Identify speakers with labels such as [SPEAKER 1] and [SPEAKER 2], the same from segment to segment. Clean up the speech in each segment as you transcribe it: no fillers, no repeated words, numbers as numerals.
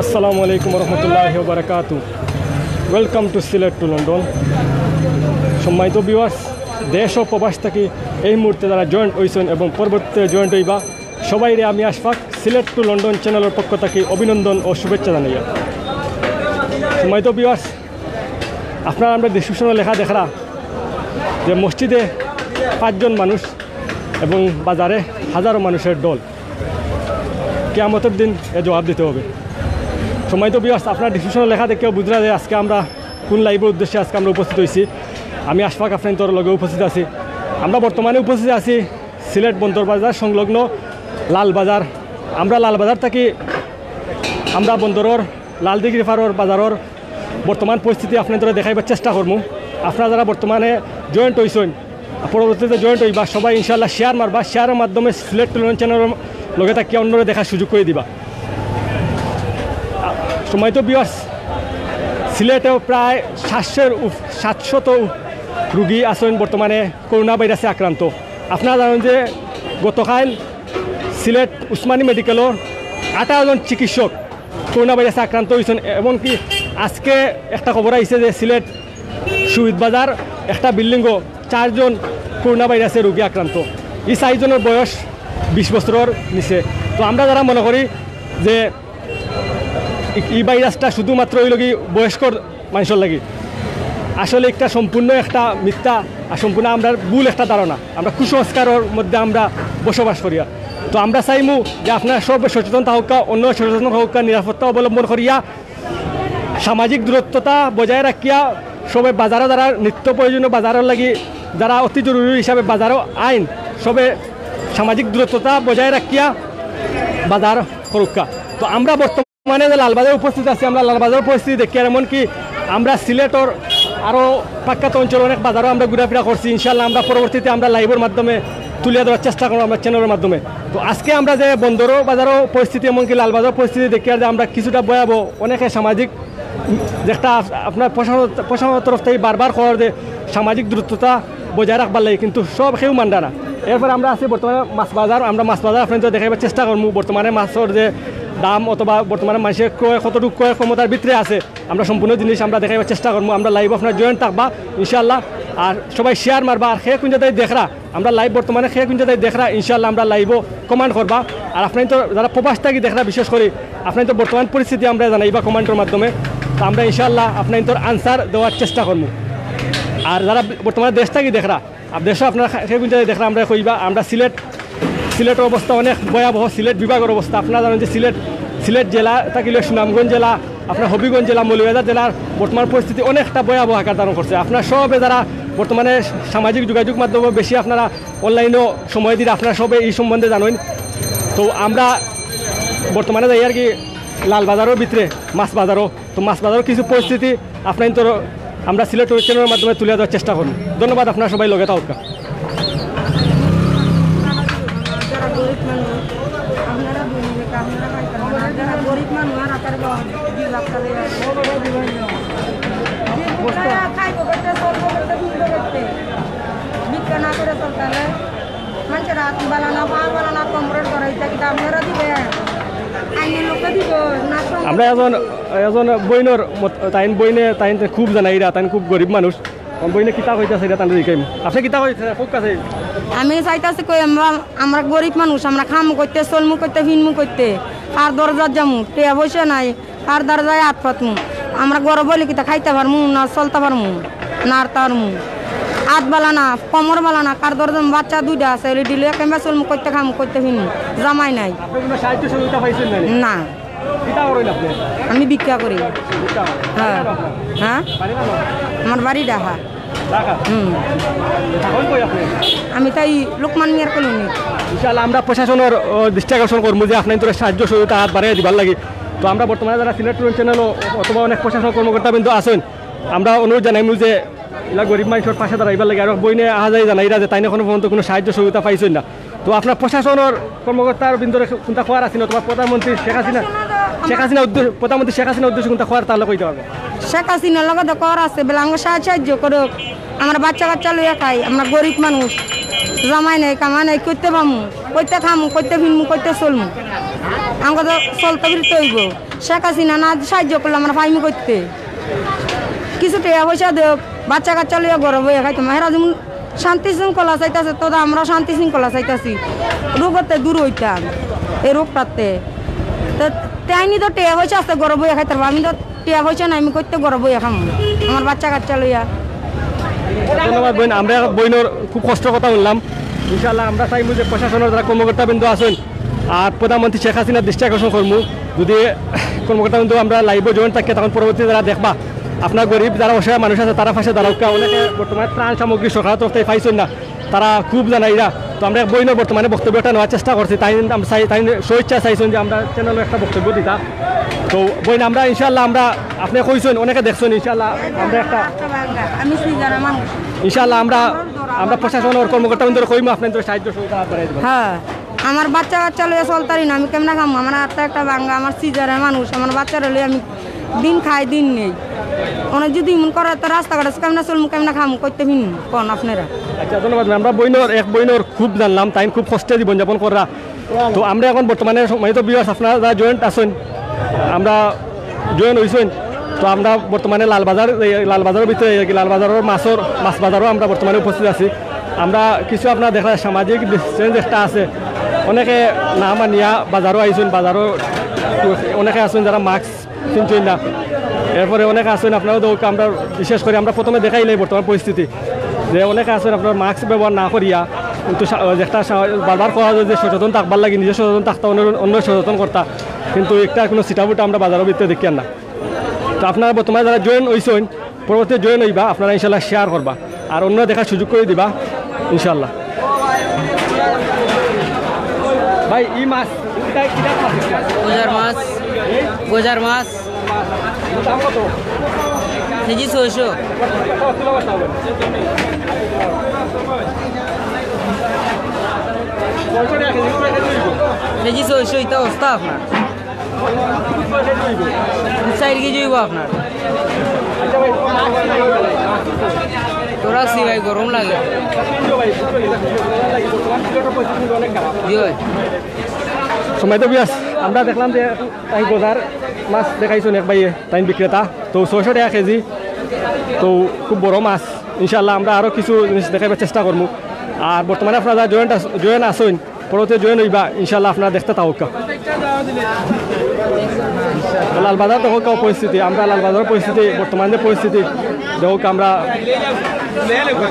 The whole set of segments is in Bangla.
[SPEAKER 1] আসসালামু আলাইকুম রহমতুল্লাহি ওয়া বারাকাতুহু। Welcome to Sylhet to London. সম্মানিত ভিউয়ার্স, দেশ ও প্রবাস থেকে এই মুহূর্তে যারা জয়েন্ট হয়েছেন এবং পরবর্তীতে জয়েন্ট হইবা সবাইরে আমি আশফাক সিলেট টু লন্ডন চ্যানেলের পক্ষ থেকে অভিনন্দন ও শুভেচ্ছা জানাই। সম্মানিত ভিউয়ার্স, আপনারা আমরা ডিসক্রিপশনে লেখা দেখরা যে মসজিদে 5 জন মানুষ এবং বাজারে হাজারো মানুষের দল, কিয়ামতের দিন এ জবাব দিতে হবে। সম্মানিত ভিউয়ার্স, আপনার ডিসক্রিপশনে লেখা দেখেও বুঝরা যে আজকে আমরা কোন লাইভের উদ্দেশ্যে আজকে আমরা উপস্থিত হয়েছি। আমি আশফাক আপনার লগে উপস্থিত আছি। আমরা বর্তমানে উপস্থিত আছি সিলেট বন্দর বাজার সংলগ্ন লালবাজার। আমরা লালবাজার থাকি আমরা বন্দরের লালদিঘির পাড়ের বাজারের বর্তমান পরিস্থিতি আপনাদের দেখাইবার চেষ্টা করবো। আপনারা যারা বর্তমানে জয়েন্ট হয়েছেন, পরবর্তীতে জয়েন্ট হইবা সবাই ইনশাআল্লাহ শেয়ার মারবা, শেয়ারের মাধ্যমে সিলেট টু লন্ডন চ্যানেলের লগে থাকি অন্যরা দেখার সুযোগ করে দিবা। সম্মানিত ভিউয়ার্স, সিলেটেও প্রায় 700 রুগী আছেন বর্তমানে করোনা ভাইরাসে আক্রান্ত। আপনারা জানেন যে গতকাল সিলেট উসমানী মেডিকেলের 18 জন চিকিৎসক করোনা ভাইরাসে আক্রান্ত হয়েছেন। এমনকি আজকে একটা খবর আইছে যে সিলেট শহীদ বাজার একটা বিল্ডিংও 4 জন করোনা ভাইরাসে রোগী আক্রান্ত। এই 4 জনের বয়স 20 বছরের নিচে। তো আমরা যারা মনে করি যে এই ভাইরাসটা শুধুমাত্র ওই লগি বয়স্কর মানুষের লাগি, আসলে একটা সম্পূর্ণ একটা মিথ্যা আর সম্পূর্ণ আমরা ভুল একটা ধারণা। আমরা কুসংস্কারের মধ্যে আমরা বসবাস করিয়া। তো আমরা চাইমু যে আপনারা সব সচেতন থাকা, অন্য সচেতন থাকা, নিরাপত্তা অবলম্বন করিয়া সামাজিক দূরত্বতা বজায় রাখিয়া সবে বাজারে যারা নিত্য প্রয়োজনীয় বাজারের লাগি যারা অতি জরুরি হিসাবে বাজারও আইন সবে সামাজিক দূরত্বতা বজায় রাখিয়া বাজার করুকা। তো আমরা বর্তমানে যে লালবাজারে উপস্থিত আছি, আমরা লালবাজারের পরিস্থিতি দেখি। আর এমনকি আমরা সিলেটর আরও পাক্কাত অঞ্চল অনেক বাজারও আমরা ঘোরাফেরা করছি। ইনশাআল্লাহ আমরা পরবর্তীতে আমরা লাইভের মাধ্যমে তুলে ধরার চেষ্টা করবো আমরা চ্যানেলের মাধ্যমে। তো আজকে আমরা যে বন্দরও বাজারও পরিস্থিতি এমনকি লালবাজার পরিস্থিতি দেখি আর যে আমরা কিছুটা ভয়াবহ, অনেকে সামাজিক যেটা আপনার প্রশাসনের তরফ থেকে বারবার খবর যে সামাজিক দূরত্বতা বজায় রাখবার লাগে, কিন্তু সব কেউ মানবে না। এরপর আমরা আছি বর্তমানে মাছ বাজার। আমরা মাছ বাজার আপনাদের দেখাবার চেষ্টা করবো বর্তমানে মাছের যে দাম অথবা বর্তমানে মানুষের কতটুকু ক্রয় ক্ষমতার ভিতরে আছে আমরা সম্পূর্ণ জিনিস আমরা দেখাবার চেষ্টা করবো। আমরা লাইভ আপনার জয়েন্ট থাকবা ইনশাআল্লাহ, আর সবাই শেয়ার মারবা। আর খেয়ে কুঞ্জাতাই দেখরা আমরা লাইভ বর্তমানে খেয়ে কুঞ্জাতাই দেখরা ইনশাআল্লাহ আমরা লাইভও কমেন্ট করবা। আর আপনার তো যারা প্রবাস থাকি দেখরা বিশেষ করে আপনার তো বর্তমান পরিস্থিতি আমরা জানাইবা কমেন্টের মাধ্যমে। তো আমরা ইনশাআল্লাহ আপনার তোর আনসার দেওয়ার চেষ্টা করবো। আর যারা বর্তমানে দেশ থাকি দেখরা দেশও আপনারা খেয়ে কুঞ্জাতাই দেখরা আমরা কইবা। আমরা সিলেটের অবস্থা অনেক ভয়াবহ। সিলেট বিভাগের অবস্থা আপনারা জানেন যে সিলেট জেলা থাকিলে সুনামগঞ্জ জেলা, আপনার হবিগঞ্জ জেলা, মৌলভীবাজার জেলার বর্তমান পরিস্থিতি অনেকটা ভয়াবহ আকার ধারণ করছে। আপনারা সবে যারা বর্তমানে সামাজিক যোগাযোগ মাধ্যমে বেশি আপনারা অনলাইনেও সময় দিলে আপনারা সবে এই সম্বন্ধে জানেন। তো আমরা বর্তমানে যাই আর কি লালবাজারের ভিতরে মাছ বাজারও। তো মাছ বাজারও কিছু পরিস্থিতি আপনার তো আমরা সিলেট চ্যানেলের মাধ্যমে তুলে দেওয়ার চেষ্টা করুন। ধন্যবাদ, আপনারা সবাই লগে থাকা। আমরা এজন বইনের তাইন খুব জানাইরা, তাই খুব গরিব মানুষ। বইনে কিতা কইতাছে তাই দেখাইম। আপনি কিতা কইতে কাছে?
[SPEAKER 2] আমি চাইতাছি কই আমরা গরিব মানুষ, আমরা খামু করতে, চলমু করতে, ফিনমু করতে, আর দরজার যামু, টেয়া বসে নাই, আর দরজায় হাত পাতমু। আমরা গরব বলি কিতা খাইতে পারমু না, চলতে পারমু না, আর তারমু হাত বালা না, কমর বালা না, কার দরজা বাচ্চা 2টা আছে, দিলে একেবারে চলমু করতে, খামু করতে, ফিনমু, জামাই নাই না। আমি ভিক্ষা করি। হ্যাঁ হ্যাঁ, আমার বাড়ি ঢাকা। আমি তাই লোকমান মিয়ার কলোনি।
[SPEAKER 1] ইনশাআল্লাহ আমরা প্রশাসনের দৃষ্টি আকর্ষণ করবো যে আপনার তোর সাহায্য সহযোগিতা হাত বাড়িয়ে দিবার লাগে। তো আমরা বর্তমানে যারা সিলেট চ্যানেল অথবা অনেক প্রশাসন কর্মকর্তা কিন্তু আসেন, আমরা অনুরোধ জানাইমু যে এলা গরিব মানুষের পাশে দাঁড়াইবার লাগে। আর বইনে আহা যায় জানাইরা যে তাই এখনো পর্যন্ত কোনো সাহায্য সহযোগিতা পাইছেন না। তো আপনার প্রশাসনের কর্মকর্তার বিন্দুরে কোনটা খোয়ার আছে না, অথবা প্রধানমন্ত্রী শেখ হাসিনা উদ্দেশ্য কোনটা খোয়ার তাহলে কইতে পারবে।
[SPEAKER 2] শেখ হাসিনার লগত কর আছে বেলা সাহায্য করুক। আমরা বাচ্চা কাচ্চা লইয়া খাই, আমরা গরিব মানুষ। জামাই নাই কামাই নাই করতে পামু করতে খামু করতে ফিনমু করতে চলমু আমাকে তো চলতে ফিরতে হইব শেখ হাসিনা না সাহায্য করলে আমরা ফাইমি করতে কিছু টাকা পয়সা দেব বাচ্চা কাচ্চা লইয়া গরম হয়ে খাইতাম হেরা যেমন শান্তি শৃঙ্খলা চাইতেছে তো আমরা শান্তি শৃঙ্খলা চাইতেছি রোগতে দূর হইতাম এই রোগটাতে তো তাইনি তো টেয়া পয়সা আছে গরম হয়ে খাইতাম আমি তো টেয়া পয়সা নাই আমি করতে গরম হয়ে খাম আমার বাচ্চা কাচ্চা লইয়া
[SPEAKER 1] ধন্যবাদ বোন আমরা বোনের খুব কষ্ট কথা বললাম ইনশাল্লাহ আমরা চাইবো যে প্রশাসনের যারা কর্মকর্তাবৃন্দ আছেন আর প্রধানমন্ত্রী শেখ হাসিনার দৃষ্টি আকর্ষণ করবো যদি কর্মকর্তাবৃন্দ আমরা লাইভে জয়েন থাকে তখন পরবর্তী যারা দেখবা আপনার গরিব যারা অসহায় মানুষ আছে তারা পাশে দাঁড়াউকা অনেকে বর্তমানে ত্রাণ সামগ্রী সরকারের তরফ থেকে পাইছেন না তারা খুব জানাইরা তো আমরা বইনের বর্তমানে বক্তব্যটা নেওয়ার চেষ্টা করছি তাই তাই স্বেচ্ছা চাইছেন যে আমরা চ্যানেলে একটা বক্তব্য দিতা তো বই আমরা ইনশাল্লাহ আমরা আপনি কইছেন অনেকে দেখছেন ইনশাল্লাহ আমরা একটা
[SPEAKER 2] আমি সিজারা মানুষ
[SPEAKER 1] ইনশাল্লাহ আমরা প্রশাসনের কর্মকর্তাবৃন্দর কইমু আপনাদের সাহায্য সহযোগিতা বাড়াই দেব
[SPEAKER 2] হ্যাঁ আমার বাচ্চা কাচ্চা লইয়া চলতারি না আমি কেমন খামো আমার হাতটা একটা ভাঙ্গা আমার সিজারের মানুষ আমার বাচ্চারা লইয়া আমি দিন খাই দিন নেই অনেক যদি মন করে তো রাস্তাঘাটে কেমন চলমু কেমন খামু করতে ভিন কোন আপনারা
[SPEAKER 1] আচ্ছা ধন্যবাদ আমরা বইনের খুব জানলাম তাই খুব কষ্টে জীবনযাপন করা তো আমরা এখন বর্তমানে তো বিয়ার্স আপনারা যারা জয়েন্ট আছেন আমরা জয়েন হয়েছেন তো আমরা বর্তমানে লালবাজারের ভিতরে লালবাজারের মাছ বাজারও আমরা বর্তমানে উপস্থিত আছি আমরা কিছু আপনার দেখা সামাজিক ডিস্টেন্স একটা আছে অনেকে না মানিয়া বাজারও আইছেন বাজারও অনেকে আছেন যারা মাস্ক কিনছেন না এরপরে অনেকে আছেন আপনারাও তো আমরা বিশেষ করে আমরা প্রথমে দেখাইলাই বর্তমান পরিস্থিতি যে অনেকে আছেন আপনার মাস্ক ব্যবহার না করিয়া কিন্তু একটা বারবার করা যায় যে সচেতন থাকবার লাগে নিজে সচেতন থাকতে অন্য সচেতন করতা কিন্তু একটা কোনো সিটাবুটা আমরা বাজারের ভিতরে দেখি না তো আপনারা বর্তমানে যারা জয়েন হয়েছেন পরবর্তী জয়েন হইবা আপনারা ইনশাল্লাহ শেয়ার করবা আর অন্য দেখার সুযোগ করে দিবা ইনশাল্লাহ ভাই ই মাছ
[SPEAKER 3] গোজার মাছ
[SPEAKER 1] দাম কত
[SPEAKER 3] কেজি 600 কেজি 600 এটা অবস্থা আপনার 4 কেজি হইব আপনার তোরা সি ভাই গরম লাগে
[SPEAKER 1] সময় তো বিয়াস আমরা দেখলাম যে তাই গোজার মাছ দেখাইছেন এক ভাইয়ে তাই বিক্রেতা তো 600 টাকা কেজি তো খুব বড় মাছ ইনশাল্লাহ আমরা আরও কিছু জিনিস দেখাবার চেষ্টা করবো আর বর্তমানে আপনারা যারা জয়েন আসেন পরবর্তী জয়েন হইবা ইনশাল্লাহ আপনারা দেখতে থাকুকা লালবাজার দেখো পরিস্থিতি আমরা লালবাজারের পরিস্থিতি বর্তমান যে পরিস্থিতি দেখো আমরা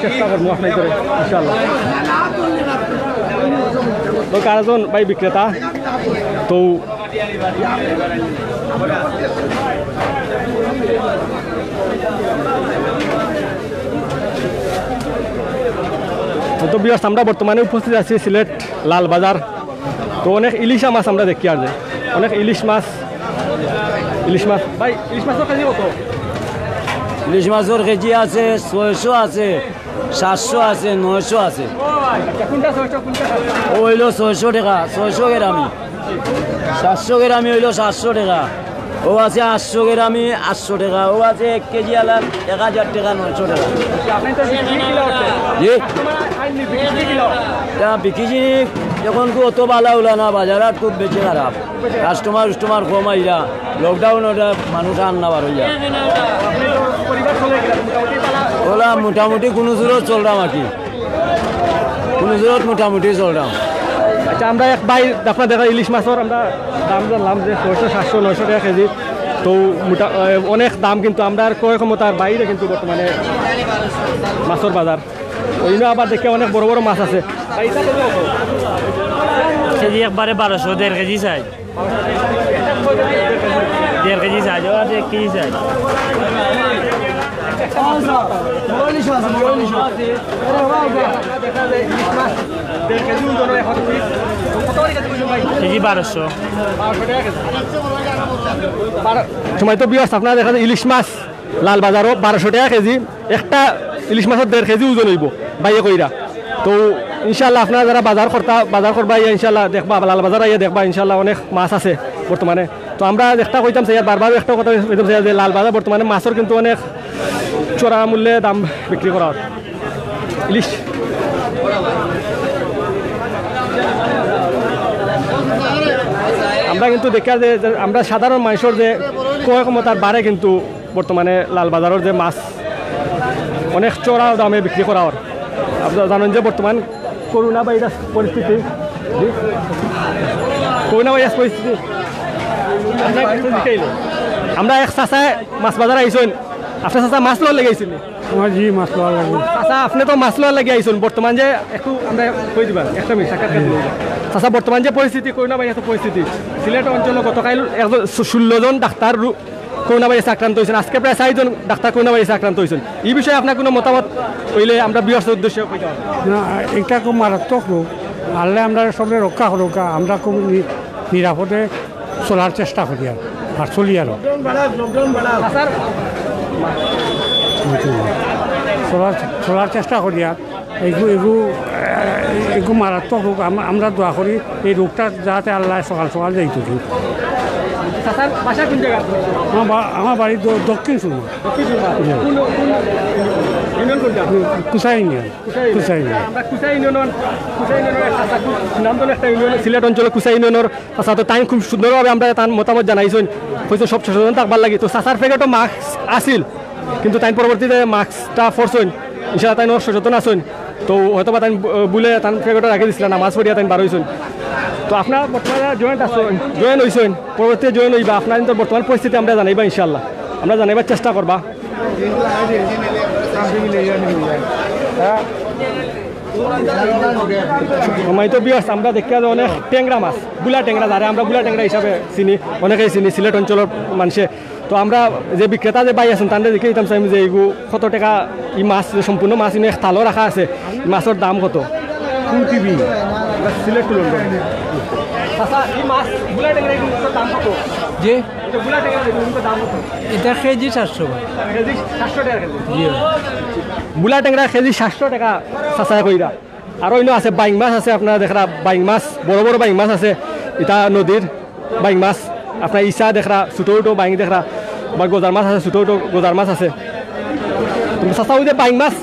[SPEAKER 1] চেষ্টা করবো আপনার করে ইনশাল্লাহ তো কারজন ভাই বিক্রেতা তো তো বিয়াস আমরা বর্তমানে উপস্থিত আছি সিলেট লালবাজার তো অনেক ইলিশা মাছ আমরা দেখি আর যে অনেক ইলিশ মাছ ভাই ইলিশ মাছের কেজি কত
[SPEAKER 4] ইলিশ মাছের কেজি আছে 600 আছে 700 আছে 900 আছে হইল 600 টাকা 600 গ্রামি 700 গ্রামি হইল 700 টাকা ও আছে 800 গ্রামি 800 টাকা ও আছে 1 কেজি আলার 1000 টাকা 900 টাকা জি বিকিজি এখন তো অত ভালো হলো না বাজার খুব বেশি খারাপ কাস্টমার কম আইরা লকডাউন ওটা মানুষ আন্না বার হইয়া ওলা মোটামুটি কোনো জোরত চললাম আর কি কোনো জোরত মোটামুটি চললাম
[SPEAKER 1] আচ্ছা আমরা এক ভাই আপনার দেখা ইলিশ মাছের আমরা দাম জানলাম যে 600 700 900 টাকা কেজি তো মোটা অনেক দাম কিন্তু আমরা ক্রয় ক্ষমতার বাইরে কিন্তু বর্তমানে মাছের বাজার ওই আবার দেখে অনেক বড় বড় মাছ আছে
[SPEAKER 3] কেজি একবারে 1200 1.5 কেজি চাই 1.5 কেজি চাই 1 কেজি চাই কেজি 1200
[SPEAKER 1] সময় তো বিয়াস আপনারা দেখা যায় ইলিশ মাছ লালবাজারও 1200 টাকা কেজি একটা ইলিশ মাছের 1.5 কেজি ওজন হইব বাইয়ে কইরা তো ইনশাল্লাহ আপনারা যারা বাজার করবা ইনশাল্লাহ দেখবা লালবাজার আইয়া দেখবা ইনশাল্লাহ অনেক মাছ আছে বর্তমানে তো আমরা একটা কইতাম স্যার বারবার একটা কথা কইতাম যে লালবাজার বর্তমানে মাছের কিন্তু অনেক চড়া মূল্যে দাম বিক্রি করা হয় ইলিশ আমরা কিন্তু দেখা যে আমরা সাধারণ মানুষের যে ক্রয় ক্ষমতার বাড়ে কিন্তু বর্তমানে লালবাজারের যে মাছ অনেক চড়া দামে বিক্রি করা হয়। আপনারা জানেন যে বর্তমান করোনা ভাইরাস পরিস্থিতি আমরা এক চাচায় মাছ বাজার আইসুন, আপনার চাচা মাছ লওয়ার লেগে আইসুন?
[SPEAKER 5] জি মাছ লওয়ার লাগে।
[SPEAKER 1] চাচা আপনি তো মাছ লওয়ার লেগে আইসুন, বর্তমান যে একটু আমরা কই দিবা একটা মিনিট সাক্ষাৎকার দিই। চাচা বর্তমান যে পরিস্থিতি করোনা ভাইরাস পরিস্থিতি, সিলেট অঞ্চলে গতকাল 16 জন ডাক্তার করোনা ভাইরাসে আক্রান্ত হয়েছেন, আজকে প্রায় 4 জন ডাক্তার করোনা ভাইরাসে আক্রান্ত হয়েছেন। এই বিষয়ে আপনার কোনো মতামত হইলে আমরা বৃহস্পতি উদ্দেশ্যে কইতে পারি।
[SPEAKER 5] না এটা খুব মারাত্মক রোগ, আল্লাহ আমরা সবরে রক্ষা করুক, আমরা খুব নিরাপদে চলার চেষ্টা করি আর চলি আর চলার চেষ্টা করি আর এগু মারাত্মক রোগ। আমরা দোয়া করি এই রোগটা যাতে আল্লাহ সকাল সকাল যাইতে দিই। আমার বাড়ি দক্ষিণ সুরমা, কুসাই ইউনিয়ন।
[SPEAKER 1] সিলেট অঞ্চলের কুসাই ইউনিয়নের চাচা তো তাই খুব সুন্দরভাবে আমরা তার মতামত জানাইছেন, হয়তো সব সচেতন থাকবার লাগে। তো চাচার প্যাকেটও মাস্ক আসিল, কিন্তু তাই পরবর্তীতে মাস্কটা ফরছেন, ইনশাল্লাহ তাই সচেতন আছেন। তো হয়তো বা তাই বলে তার প্যাকেটও রাখি দিছিলেন, নামাজ পড়িয়া তাই বার হয়েছেন। তো আপনার বর্তমানে জয়েন হয়েছেন, পরবর্তীতে জয়েন হইবা, আপনার কিন্তু বর্তমান পরিস্থিতি আমরা জানাইবা, ইনশাল্লাহ আমরা জানাইবার চেষ্টা করবা। তো বিয়ার্স আমরা দেখি অনেক ট্যাংরা মাছ, বুলা ট্যাংরা, যারা আমরা বুলা ট্যাংরা হিসাবে চিনি, অনেকেই চিনি সিলেট অঞ্চলের মানুষে। তো আমরা যে বিক্রেতা যে বাই আছেন তাদের দেখে দিতাম চাই যে এইগু কত টাকা ই মাছ, যে সম্পূর্ণ মাছ ইনে থালও রাখা আছে, মাছের দাম কত? সিলেট দাম কত?
[SPEAKER 3] যে
[SPEAKER 1] বুলা ট্যাংরা দাম কত?
[SPEAKER 3] এটা কেজি 400
[SPEAKER 1] কেজি 700 টাকা কেজি। বুলা ট্যাংরা কেজি 700 টাকা চাচা কইরা। আর অন্য আছে বাইং মাছ আছে, আপনারা দেখরা বাইং মাছ, বড় বড় বাইং মাছ আছে, এটা নদীর বাইং মাছ। আপনার ইসা দেখরা ছোটো ছোটো বাইং দেখরা, বা গজার মাছ আছে, ছোটো ছোটো গজার মাছ আছে। তুমি চাচা ওই যে বাইং মাছ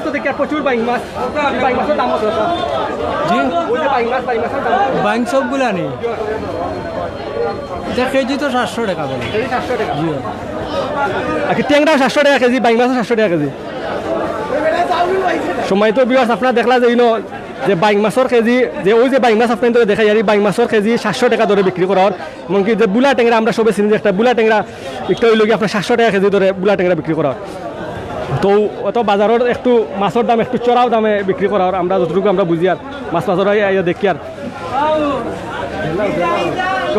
[SPEAKER 1] তো দেখি প্রচুর বাইং মাছ, বাইং মাছের দাম কত?
[SPEAKER 3] জি
[SPEAKER 1] ওই যে বাইং মাছের দাম
[SPEAKER 3] বাইং সবগুলা নেই, এটা কেজি তো 700 টাকা বলে।
[SPEAKER 1] কেজি 700 টাকা। আর কি ট্যাংরাও 700 টাকা কেজি, বাইং মাছও 700 টাকা কেজি। সময় তো বিবাস আপনার দেখলা যে যে বাইং মাছের কেজি, যে ওই যে বাইং মাছ আপনার দেখাই আর বাইং মাছের কেজি 700 টাকা ধরে বিক্রি করা হয়। এমনকি যে বুলা ট্যাংরা আমরা সবে চিনি, যে একটা বুলা ট্যাংরা একটা হইল কি আপনার 700 টাকা কেজি ধরে বুলা ট্যাংরা বিক্রি করা হয়। তো অত বাজারের একটু মাছের দাম একটু চড়াও দামে বিক্রি করা হয়, আমরা যতটুকু আমরা বুঝি আর মাছ দেখি আর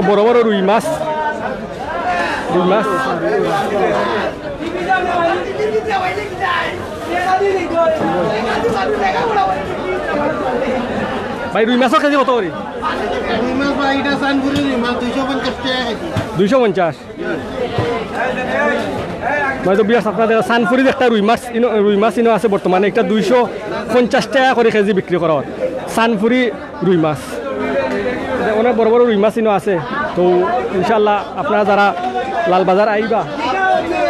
[SPEAKER 1] বড় বড় রুই মাছ ভাই রুই মাছের কেজি কত করি? 250। হয়তো বিয়াস আপনাদের সানফুরির একটা রুই মাছ ইনো আছে বর্তমানে, একটা 250 টাকা করে কেজি বিক্রি করা হয় সানফুরি রুই মাছ। অনেক বড় বড় রুই মাছ ইনো আছে। তো ইনশাল্লাহ আপনারা যারা লালবাজার আইবা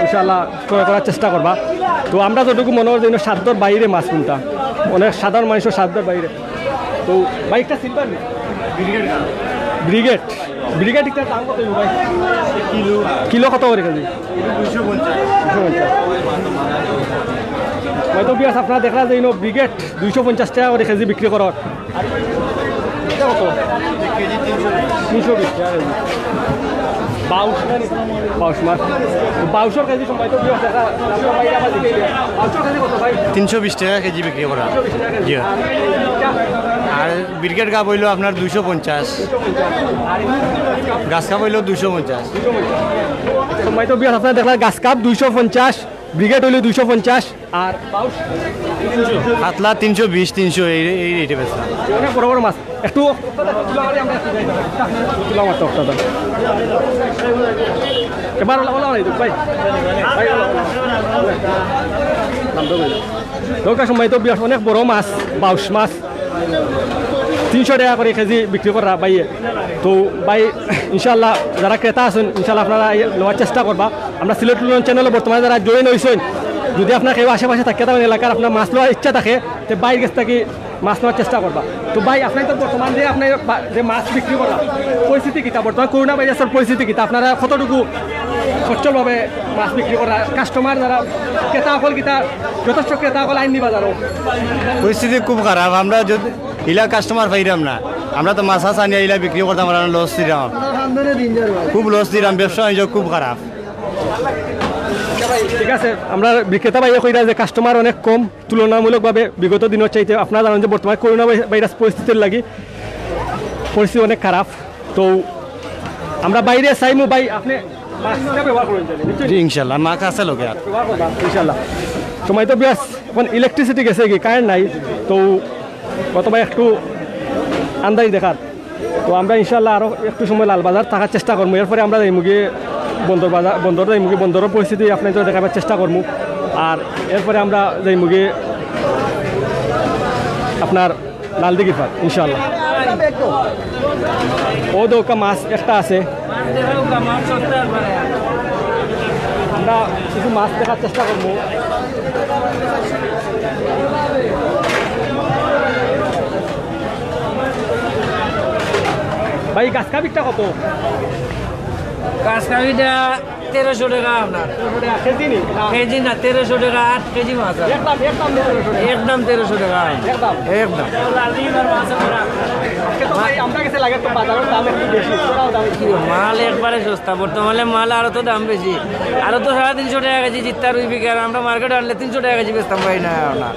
[SPEAKER 1] ইনশাল্লাহ ক্রয় করার চেষ্টা করবা। তো আমরা যতটুকু মনে হয় যেন সাধ্যর বাইরে মাছ কোনটা, অনেক সাধারণ মানুষের সাধ্যর বাইরে। তো বাইকটা সিলভার ব্রিগেড একটার দাম কত ভাই? কিলো কত করে কেজি? 250। হয়তো বিয়াস আপনারা দেখলা যে ব্রিগেড 250 টাকা করে কেজি বিক্রি করার। কত? 320 টাকা কেজি। বাউশ মাছ, বাউশের কেজি সময় তো বিয়াস দেখা
[SPEAKER 6] 320 টাকা কেজি বিক্রি করা। আর ব্রিগেড কাপ হইল আপনার 250, গাছ কাপ হইল 250।
[SPEAKER 1] সময় তো বিয়াস আপনারা দেখলা গাছ কাপ 250, ব্রিগেড হইল 250, আর
[SPEAKER 6] কাতলা 320, 300 এই রেটে বেচা।
[SPEAKER 1] অনেক বড় বড় মাছ। একটু এবার ভাই দরকার সময় তো বিয়াস অনেক বড় মাছ, বাউশ মাছ 300 টাকা করে কেজি বিক্রি করা বাইয়ে। তো ভাই ইনশাল্লাহ যারা ক্রেতা আছেন ইনশাল্লাহ আপনারা নেওয়ার চেষ্টা করবা। আমরা সিলেট চ্যানেলে বর্তমানে যারা জয়েন হয়েছেন, যদি আপনার কেউ আশেপাশে থাকে তেমন এলাকার আপনার মাছ লওয়ার ইচ্ছা থাকে, তো বাইরের কাছ থেকে মাছ নেওয়ার চেষ্টা করবা। তো ভাই আপনি তো বর্তমান যে আপনি যে মাছ বিক্রি করা পরিস্থিতি কিতা, বর্তমান করোনা ভাইরাসের পরিস্থিতি কিতা, আপনারা কতটুকু সচ্ছলভাবে মাছ বিক্রি করা, কাস্টমার যারা ক্রেতা সকল কিতা যথেষ্ট ক্রেতা সকল আইন নিবা যারো?
[SPEAKER 6] পরিস্থিতি খুব খারাপ, আমরা যদি ইলা কাস্টমার পাইলাম না, আমরা তো মাছ আনি ইলা বিক্রি করতাম, আমরা লস দিলাম, খুব লস দিলাম, ব্যবসা বাণিজ্য খুব খারাপ।
[SPEAKER 1] ঠিক আছে, আমরা বিক্রেতা ভাইয়া কইরা যে কাস্টমার অনেক কম তুলনামূলকভাবে বিগত দিনের চাইতে। আপনারা জানেন যে বর্তমানে করোনা ভাইরাস পরিস্থিতির লাগি পরিস্থিতি অনেক খারাপ। তো আমরা বাইরে চাইমু ভাই আপনি মাছটা ব্যবহার করেন
[SPEAKER 6] জি ইনশাল্লাহ, মাছ আছে লোকে আর
[SPEAKER 1] ইনশাল্লাহ। সময় তো বেশ এখন ইলেকট্রিসিটি গেছে কি, কারেন্ট নাই, তো কতবার একটু আন্দাজ দেখার। তো আমরা ইনশাল্লাহ আরও একটু সময় লালবাজার থাকার চেষ্টা করবো, এরপরে আমরা যাই মুগিয়ে বন্দর বাজার, বন্দর যাই মুগি বন্দরের পরিস্থিতি আপনাদের দেখাবার চেষ্টা করবো। আর এরপরে আমরা যাই মুগি আপনার লালদিঘি ফাট ইনশাল্লাহ। ও দৌকা মাছ একটা আছে, আমরা কিছু মাছ দেখার চেষ্টা করবো। ভাই গাছকা বিকটা কত?
[SPEAKER 3] কাঁচকামিটা 1300 টাকা আপনার
[SPEAKER 1] কেজি নি?
[SPEAKER 3] কেজি না, 1300 টাকা 8 কেজি মাছ আছে। একদম 1300 টাকা একদম।
[SPEAKER 1] আমরা কাছে লাগে তো বাজারের দাম একটু বেশি,
[SPEAKER 3] মাল একবারে সস্তা, বর্তমানে মাল আরো তো দাম বেশি, আরো তো 350 টাকা কেজি জিত্তা রুই বিকার, আমরা মার্কেটে আনলে 300 টাকা কেজি বেচতাম পাই না আপনার।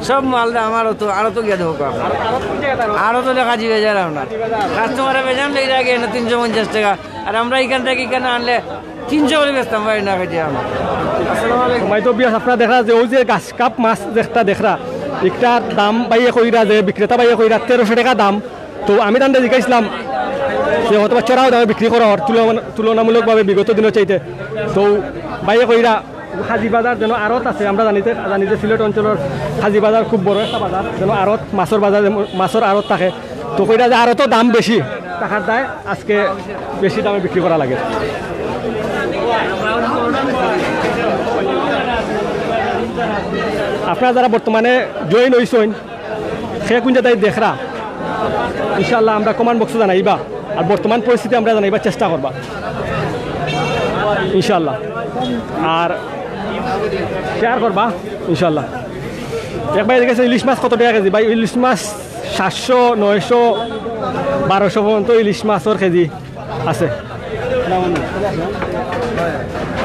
[SPEAKER 3] সব মাল দাম আরো তো গিয়ে দেবো আরো তো দেখা যাবে যার আপনার কাস্টমারে বেজান লেগে আগে 350 টাকা, আর আমরা এখান থেকে এখানে আনলে 300 করে বেচতাম পাই না কেজি আমরা।
[SPEAKER 1] সময় তো বিয়াস আপনারা দেখা যে ওই যে গাছ কাপ মাছ যেটা দেখরা একটার দাম বাইয়ে কইরা যে বিক্রেতা বাইয়ে কইরা 1300 টাকা দাম। তো আমি তান্ডে জিজ্ঞাসলাম যে হয়তো চড়াও দামে বিক্রি করার তুলনামূলকভাবে বিগত দিনের চাইতে। তো বাইয়ে কইরা হাজি বাজার যেন আড়ত আছে, আমরা জানিতে সিলেট অঞ্চলের হাজি বাজার খুব বড় একটা বাজার, যেন আড়ত মাছের বাজার, মাছের আড়ত থাকে। তো কইরা যে আরও তো দাম বেশি টাকার দায়, আজকে বেশি দামে বিক্রি করা লাগে। আপনারা যারা বর্তমানে জয়েন হইছেন সে কোন জায়গায় দেখরা ইনশাল্লাহ আমরা কমেন্ট বক্সে জানাইবা, আর বর্তমান পরিস্থিতি আমরা জানাইবার চেষ্টা করবা ইনশাল্লাহ, আর শেয়ার করবা ইনশাল্লাহ। একবার দেখেছে ইলিশ মাছ কত টাকা কেজি? ভাই ইলিশ মাছ 700, 900, 1200 পর্যন্ত ইলিশ মাছের কেজি আছে।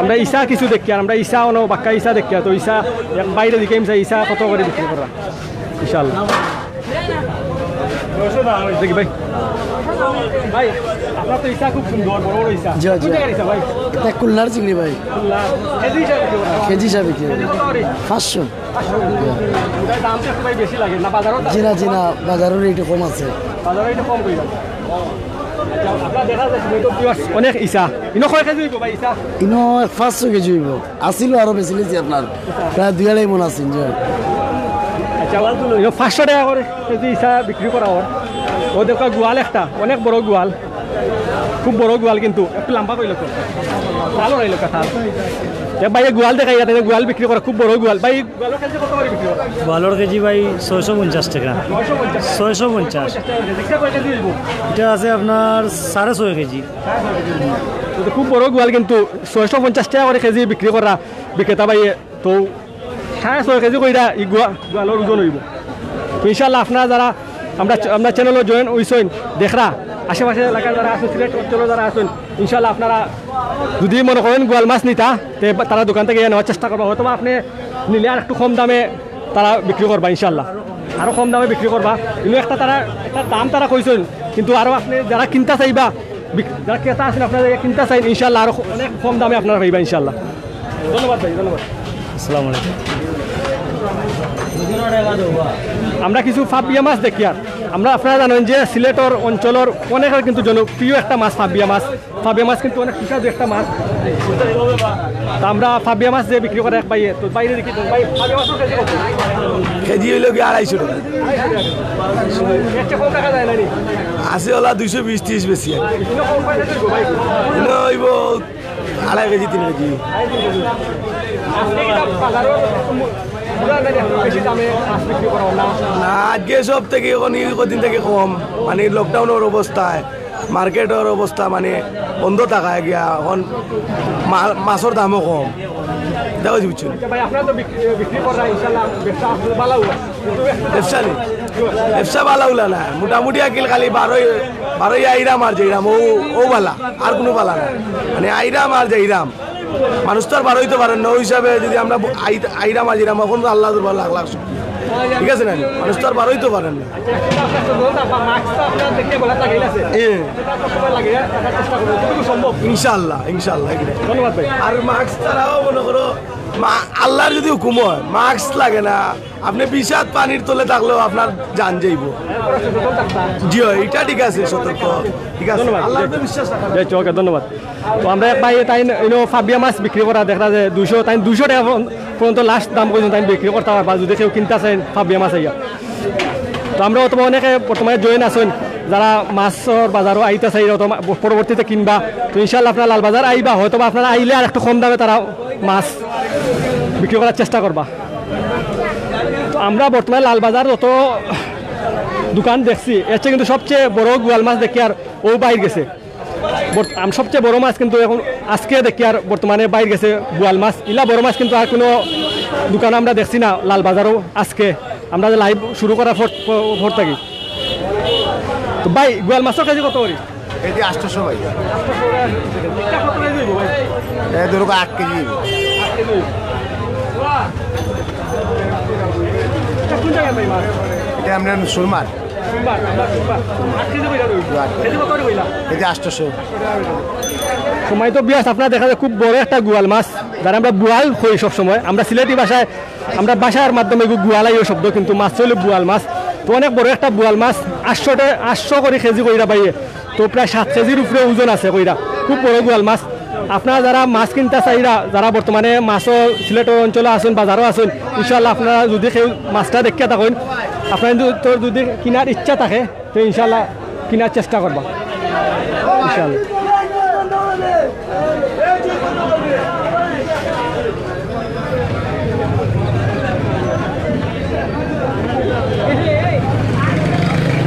[SPEAKER 1] আমরা ইসা কিছু দেখি, আর আমরা ইসা অন বাক্কা ইসা দেখি, তো ইসা বাইরে দিকে ইসা কত করে বিক্রি করা ইনশাল্লাহ। দেখি ভাই, ভাই আপনার তো ইসা খুব সুন্দর, বড় বড় ইসা। ভাই
[SPEAKER 7] এটা খুলনার চিংড়ি ভাই, কেজি হিসাবে বিক্রি করে 500।
[SPEAKER 1] দাম তো ভাই বেশি লাগে না বাজারও?
[SPEAKER 7] জিনা জিনা বাজারের রেট কম আছে,
[SPEAKER 1] বাজারে একটু কম কইরা। আপনারা দেখা যাচ্ছে অনেক ইসা ইনো কয় কেজি হইব ভাই ইসা?
[SPEAKER 7] ইনো 500 কেজি হইব, আসিল আরো বেশি লিছি আপনার প্রায় 2.5 মন আছে।
[SPEAKER 1] আচ্ছা 500 টাকা করে কেজি ইসা বিক্রি করা হয়। ও দেখা গোয়াল একটা অনেক বড় গোয়াল, খুব বড় গোয়াল, কিন্তু একটু লম্বা কইল তো ভালো রইল কথা। ভাই গোয়াল দেখাই যাতে গোয়াল বিক্রি করা, খুব বড় গোয়াল। ভাই গোয়ালের কেজি কত করে বিক্রি করা?
[SPEAKER 8] গোয়ালের কেজি ভাই 650 টাকা। 650 এটা আছে আপনার 6.5 কেজি।
[SPEAKER 1] খুব বড় গোয়াল, কিন্তু 650 টাকা করে কেজি বিক্রি করা বিক্রেতা ভাইয়ে। তো 6.5 কেজি কইরা ই গোয়ালের ওজন হইব। তো ইনশাল্লাহ আপনারা যারা আমরা চ্যানেলও জয়েন হইছেন দেখরা, আশেপাশে এলাকায় যারা আছেন, সিলেট অঞ্চলে যারা আছেন, ইনশাল্লাহ আপনারা যদি মনে করেন গোয়াল মাছ নিতা তারা দোকান থেকে নেওয়ার চেষ্টা করবা, হয়তো আপনি নিলে আর একটু কম দামে তারা বিক্রি করবা ইনশাল্লাহ, আরও কম দামে বিক্রি করবা। কিন্তু একটা দাম তারা কইছেন, কিন্তু আরও আপনি যারা কিনতে চাইবা, যারা ক্রেতা আছেন আপনারা কিনতে চাইন, ইনশাল্লাহ আরও অনেক কম দামে আপনারা পাইবা ইনশাল্লাহ। ধন্যবাদ ভাই, ধন্যবাদ।
[SPEAKER 8] আসসালামু আলাইকুম।
[SPEAKER 1] আমরা কিছু ফাবিয়া মাছ দেখি, আর আমরা আপনারা জানেন যে সিলেটর অঞ্চলের অনেকের কিন্তু জনপ্রিয় একটা মাছ ফাবিয়া মাছ। ফাবিয়া মাছ কিন্তু অনেক সুস্বাদু একটা মাছ। তা আমরা ফাবিয়া মাছ যে বিক্রি করে এক বাইয়ে, তো বাইরে দেখি ভাই ফাবিয়া মাছ
[SPEAKER 9] কেজি হইল কি 250 টাকা,
[SPEAKER 1] কম টাকা যায় না নি?
[SPEAKER 9] আছে ওলা 220-30 বেশি, হইব 2.5 কেজি 3 কেজি।
[SPEAKER 1] বেশি দামে মাছ বিক্রি করা না
[SPEAKER 9] না আজকে সব থেকে কদিন থেকে কম মানে লকডাউনের অবস্থায় মার্কেটের অবস্থা মানে বন্ধ থাকায় গিয়া এখন মাছের দামও কম দেখো বুঝছেন
[SPEAKER 1] ভাই আপনারা তো বিক্রি করা ইনশাআল্লাহ ব্যবসা ভালো
[SPEAKER 9] ব্যবসা নেই ব্যবসা ভালো হলা না মোটামুটি আকিল খালি বারোই আইরাম আর যাইরাম ও বালা আর কোনো বালা না মানে আইরাম আর যাইরাম মানুষ তো আর বার হইতে পারেন না ওই হিসাবে যদি আমরা আইরাম আর যাইরাম এখন তো আল্লাহ লাখ লাখ ঠিক আছে না মানুষ তো আর বার হইতে পারেন না ইনশাল্লাহ ইনশাল্লাহ
[SPEAKER 1] ধন্যবাদ ভাই
[SPEAKER 9] আর মাস্ক ছাড়াও মনে করো আল্লাহর যদি হুকুম হয় মাস্ক লাগে না আপনি বিষাদ পানির তলে থাকলেও আপনার জান যাইব জি এটা ঠিক আছে সতর্ক ঠিক আছে আল্লাহর উপরে বিশ্বাস রাখা
[SPEAKER 1] ওকে ধন্যবাদ তো আমরা ভাই তাই ফাবিয়া মাছ বিক্রি করা দেখা যায় 200 তাই 200 টাকা পর্যন্ত লাস্ট দাম পর্যন্ত তাই বিক্রি করতে পারবা যদি কেউ কিনতে চান ফাবিয়া মাছ আইয়া তো আমরা অথবা অনেকে বর্তমানে জয়েন আছেন যারা মাছের বাজারও আইতে চাই পরবর্তীতে কিনবা তো ইনশাল্লাহ আপনারা লালবাজার আইবা হয়তো আপনারা আইলে আর একটু কম দামে তারা মাছ বিক্রি করার চেষ্টা করবা তো আমরা বর্তমানে লালবাজার যত দোকান দেখছি এর চেয়ে কিন্তু সবচেয়ে বড় গোয়াল মাছ দেখি আর ও বাইর গেছে সবচেয়ে বড় মাছ কিন্তু এখন আজকে দেখি আর বর্তমানে বাইর গেছে গোয়াল মাছ ইলা বড় মাছ কিন্তু আর কোনো দোকানে আমরা দেখছি না লালবাজারও আজকে আমরা যে লাইভ শুরু করার পর থাকি তো ভাই গোয়াল মাছের কেজি কত করি
[SPEAKER 6] কেজি 800 ভাই ধরো 8 কেজি এটা আমরা সুরমার কেজি 800
[SPEAKER 1] সময় তো বিয়াস আপনার দেখা যায় খুব বড় একটা গোয়াল মাছ যারা আমরা বুয়াল করি সবসময় আমরা সিলেটি ভাষায় আমরা ভাষার মাধ্যমে গুয়ালাই শব্দ কিন্তু মাছ হলো বুয়াল মাছ তো অনেক বড় একটা বুয়াল মাছ 800 করে কেজি কইরা পাইয়ে তো প্রায় 7 কেজির উপরে ওজন আছে কইরা খুব বড় গোয়াল মাছ আপনারা যারা মাছ কিনতে চাইরা যারা বর্তমানে মাছও সিলেটের অঞ্চলে আসুন বাজারও আসুন ইনশাল্লাহ আপনারা যদি কেউ মাছটা দেখিয়া থাকেন আপনার যদি কেনার ইচ্ছা থাকে তো ইনশাল্লাহ কেনার চেষ্টা করবা ইনশাল্লাহ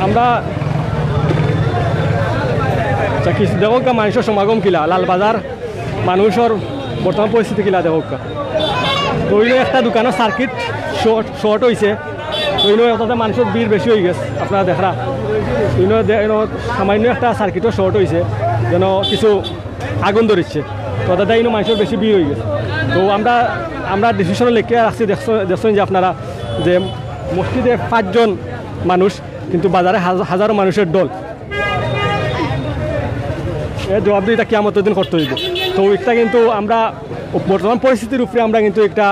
[SPEAKER 1] আমরা কিছু দেখো মানুষের সমাগম কিলা লালবাজার মানুষের বর্তমান পরিস্থিতি কিলা দেখো তৈরি একটা দোকানের সার্কিট শর্ট হয়েছে তৈরি তাতে মানুষের ভিড় বেশি হয়ে গেছে আপনারা দেখা সামান্য একটা সার্কিটও শর্ট হয়েছে যেন কিছু আগুন ধরিচ্ছে তো তাতে মানুষের বেশি ভিড় হয়ে গেছে তো আমরা ডিসিশনে লিখে রাখছি দেখছেন যে আপনারা যে মসজিদে 5 জন মানুষ কিন্তু বাজারে হাজারো মানুষের দল এর জবাব দিয়ে এটা কিয়ামতের দিন করতে হইব তো এটা কিন্তু আমরা বর্তমান পরিস্থিতির উপরে আমরা কিন্তু একটা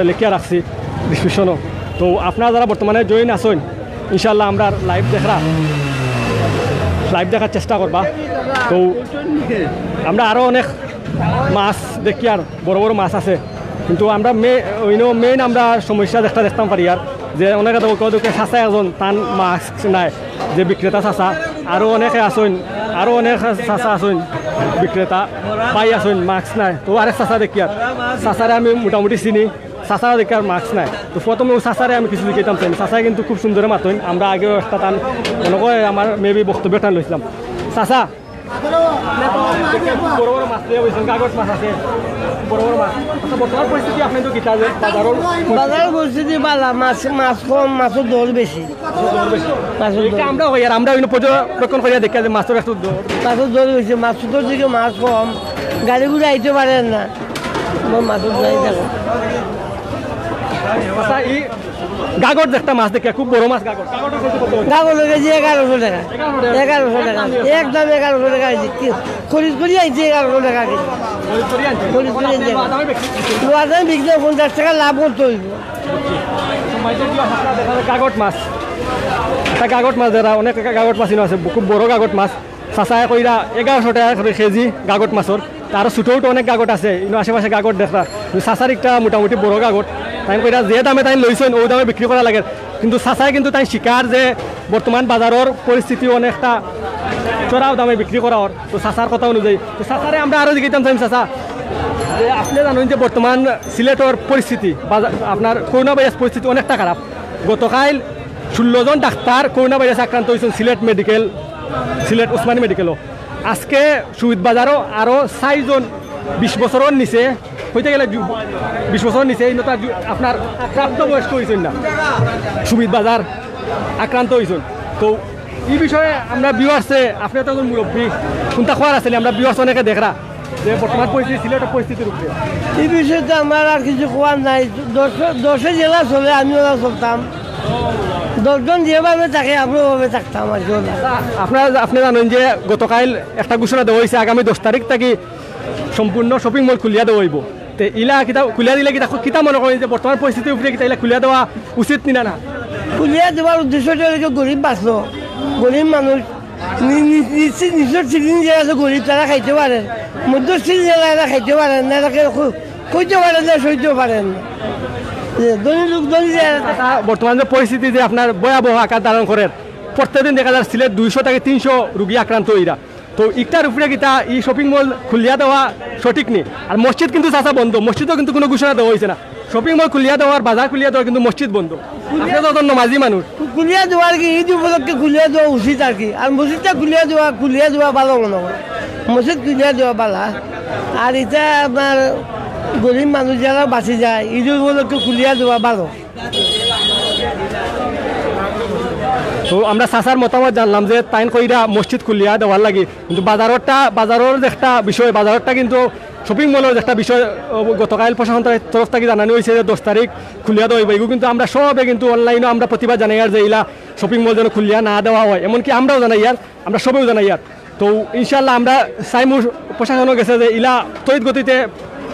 [SPEAKER 1] লিখিয়া রাখছি ডিসক্রিপশনও তো আপনারা যারা বর্তমানে জয়েন আসেন ইনশাল্লাহ আমরা লাইভ দেখার চেষ্টা করবা তো আমরা আরও অনেক মাছ দেখি আর বড় বড় মাছ আছে কিন্তু আমরা মেইন আমরা সমস্যা দেখতাম পারি আর যে অনেকে দোকে চাচা একজন তান মাস্ক নাই যে বিক্রেতা চাচা আরও অনেকে আসেন আরও অনেক চাচা আসেন বিক্রেতা পাই আসেন মাস্ক নাই তো আরেক চাচা দেখি আর চাচারে আমি মোটামুটি চিনি চাচা দেখি আর মাস্ক নাই তো প্রথমে চাচারে আমি কিছু দেখাইতাম চাই চাচাই কিন্তু খুব সুন্দরে মাতইন আমরা আগেও একটা টান এনেকৈ আমার মেবি বক্তব্য টান লৈছিলাম চাচা বড় বড় মাছ কাগজ মাছ আছে বড় বড় মাছ বর্তমান পরিস্থিতি আপনি তো কিতা যে
[SPEAKER 7] বাজারের পরিস্থিতি ভালো মাছ কম মাছের দর বেশি
[SPEAKER 1] আমরা হই আর আমরা পর্যবেক্ষণ করিয়া দেখা যে মাছের একটু
[SPEAKER 7] মাছের দর বেশি মাছের দর দিকে মাছ কম গাড়ি ঘুরে আইতে পারেন না মাছের যাই দেখো
[SPEAKER 1] এই গাগর একটা মাছ দেখে খুব বড় মাছ
[SPEAKER 7] গাগর কেজি 1100 টাকা 1100 টাকা একদম 1100 টাকা খরিদ করি আইছে 1100 টাকা খরিদ করি আইছে লোয়াদান বিক্রি 50 টাকা লাভ করতে হইব
[SPEAKER 1] কাগট মাছ একটা কাগট মাছ যারা অনেক কাগট মাছ আছে খুব বড় কাগট মাছ চাচায় কইরা 1100 টাকা করে কেজি কাগট মাছর তারও ছোটো অনেক কাগট আছে আশেপাশে কাগট দেখা চাচার একটা মোটামুটি বড় কাগট তাই কইরা যে দামে তাই লইছেন ওই দামে বিক্রি করা লাগে কিন্তু চাচাই কিন্তু তাই শিকার যে বর্তমান বাজারের পরিস্থিতি অনেকটা চড়াও দামে বিক্রি করা তো চাচার কথা অনুযায়ী তো চাচারে আমরা আরও জিজ্ঞাসা চাইম চাচা যে আপনি জানেন যে বর্তমান সিলেটের পরিস্থিতি আপনার করোনা ভাইরাস পরিস্থিতি অনেকটা খারাপ। গতকাল 16 জন ডাক্তার করোনা ভাইরাস আক্রান্ত হয়েছেন সিলেট উসমানী মেডিকেলও। আজকে শহীদ বাজারও আরও 4 জন 20 বছরের নিচে হইতে গেলে 20 বছরের নিচে আপনার প্রাপ্তবয়স্ক হয়েছেন না, শহীদ বাজার আক্রান্ত হয়েছেন। তো এই বিষয়ে আমরা ভিউয়ার্সে আপনি তো একজন মুরব্বী কোনটা খবর আছে আমরা ভিউয়ার্স অনেকে দেখরা যে বর্তমান পরিস্থিতি সিলেটের পরিস্থিতির উপরে
[SPEAKER 7] এই বিষয়টা আমার আর কিছু খোয়ার নাই। 10 জেলা চলে আমিও চলতাম, 10 জন যেভাবে থাকে আমরা ওভাবে থাকতাম আর কি।
[SPEAKER 1] আপনি জানেন যে গতকাল একটা ঘোষণা দেওয়া হয়েছে আগামী 10 তারিখ থেকে সম্পূর্ণ শপিং মল খুলিয়া দেওয়া হইব। তো ইলা কিতা খুলিয়া দিলে কিতা মনে করেন যে বর্তমান পরিস্থিতির উপরে কিতা ইলা খুলিয়া দেওয়া উচিত নিনা না?
[SPEAKER 7] খুলিয়া দেওয়ার উদ্দেশ্যটা গরিব বাঁচলো, গরিব মানুষ নিশ্চয় সিলিং যে আছে গরিব তারা খাইতে পারেন, মধ্যস্থিল জেলা এরা খাইতে পারেন না, এটাকে কইতে পারেন না, সইতে পারেন।
[SPEAKER 1] বর্তমান যে পরিস্থিতি যে আপনার ভয়াবহ আকার ধারণ করেন, প্রত্যেকদিন দেখা যায় সিলেট 200 থেকে 300 রুগী আক্রান্ত হইরা। তো ইটার উপরে কিতা এই শপিং মল খুলিয়া দেওয়া সঠিক নেই। আর মসজিদ কিন্তু চাচা বন্ধ, মসজিদও কিন্তু কোনো ঘোষণা দেওয়া হয়েছে না। শপিং মল খুলিয়া দেওয়ার বাজার খুলিয়া দেওয়ার কিন্তু মসজিদ বন্ধ। নামাজি মানুষ
[SPEAKER 7] খুলিয়া দেওয়ার কি ঈদ উপলক্ষে খুলিয়া দেওয়া উচিত আর কি। আর মসজিদটা খুলিয়া দেওয়া ভালো মনে হয়, মসজিদ খুলিয়া দেওয়া ভালো। আর এটা আপনার গরিব মানুষ যারা বাঁচি যায় ঈদ উপলক্ষে খুলিয়া দেওয়া ভালো।
[SPEAKER 1] তো আমরা চাচার মতামত জানলাম যে তাইন কইরা মসজিদ খুলিয়া দেওয়ার লাগে, কিন্তু বাজারের একটা বিষয়, বাজারটা কিন্তু শপিং মলের একটা বিষয় গতকাল প্রশাসনের তরফ থেকে জানানো হয়েছে যে 10 তারিখ খুলিয়া দেওয়া হইব। কিন্তু আমরা সবে কিন্তু অনলাইনে আমরা প্রতিবাদ জানাই আর যে ইলা শপিং মল যেন খুলিয়া না দেওয়া হয়, এমনকি আমরাও জানাই আর আমরা সবেও জানাই আর। তো ইনশাল্লাহ আমরা সাইমুর প্রশাসনও গেছে যে ইলা তড়িৎ গতিতে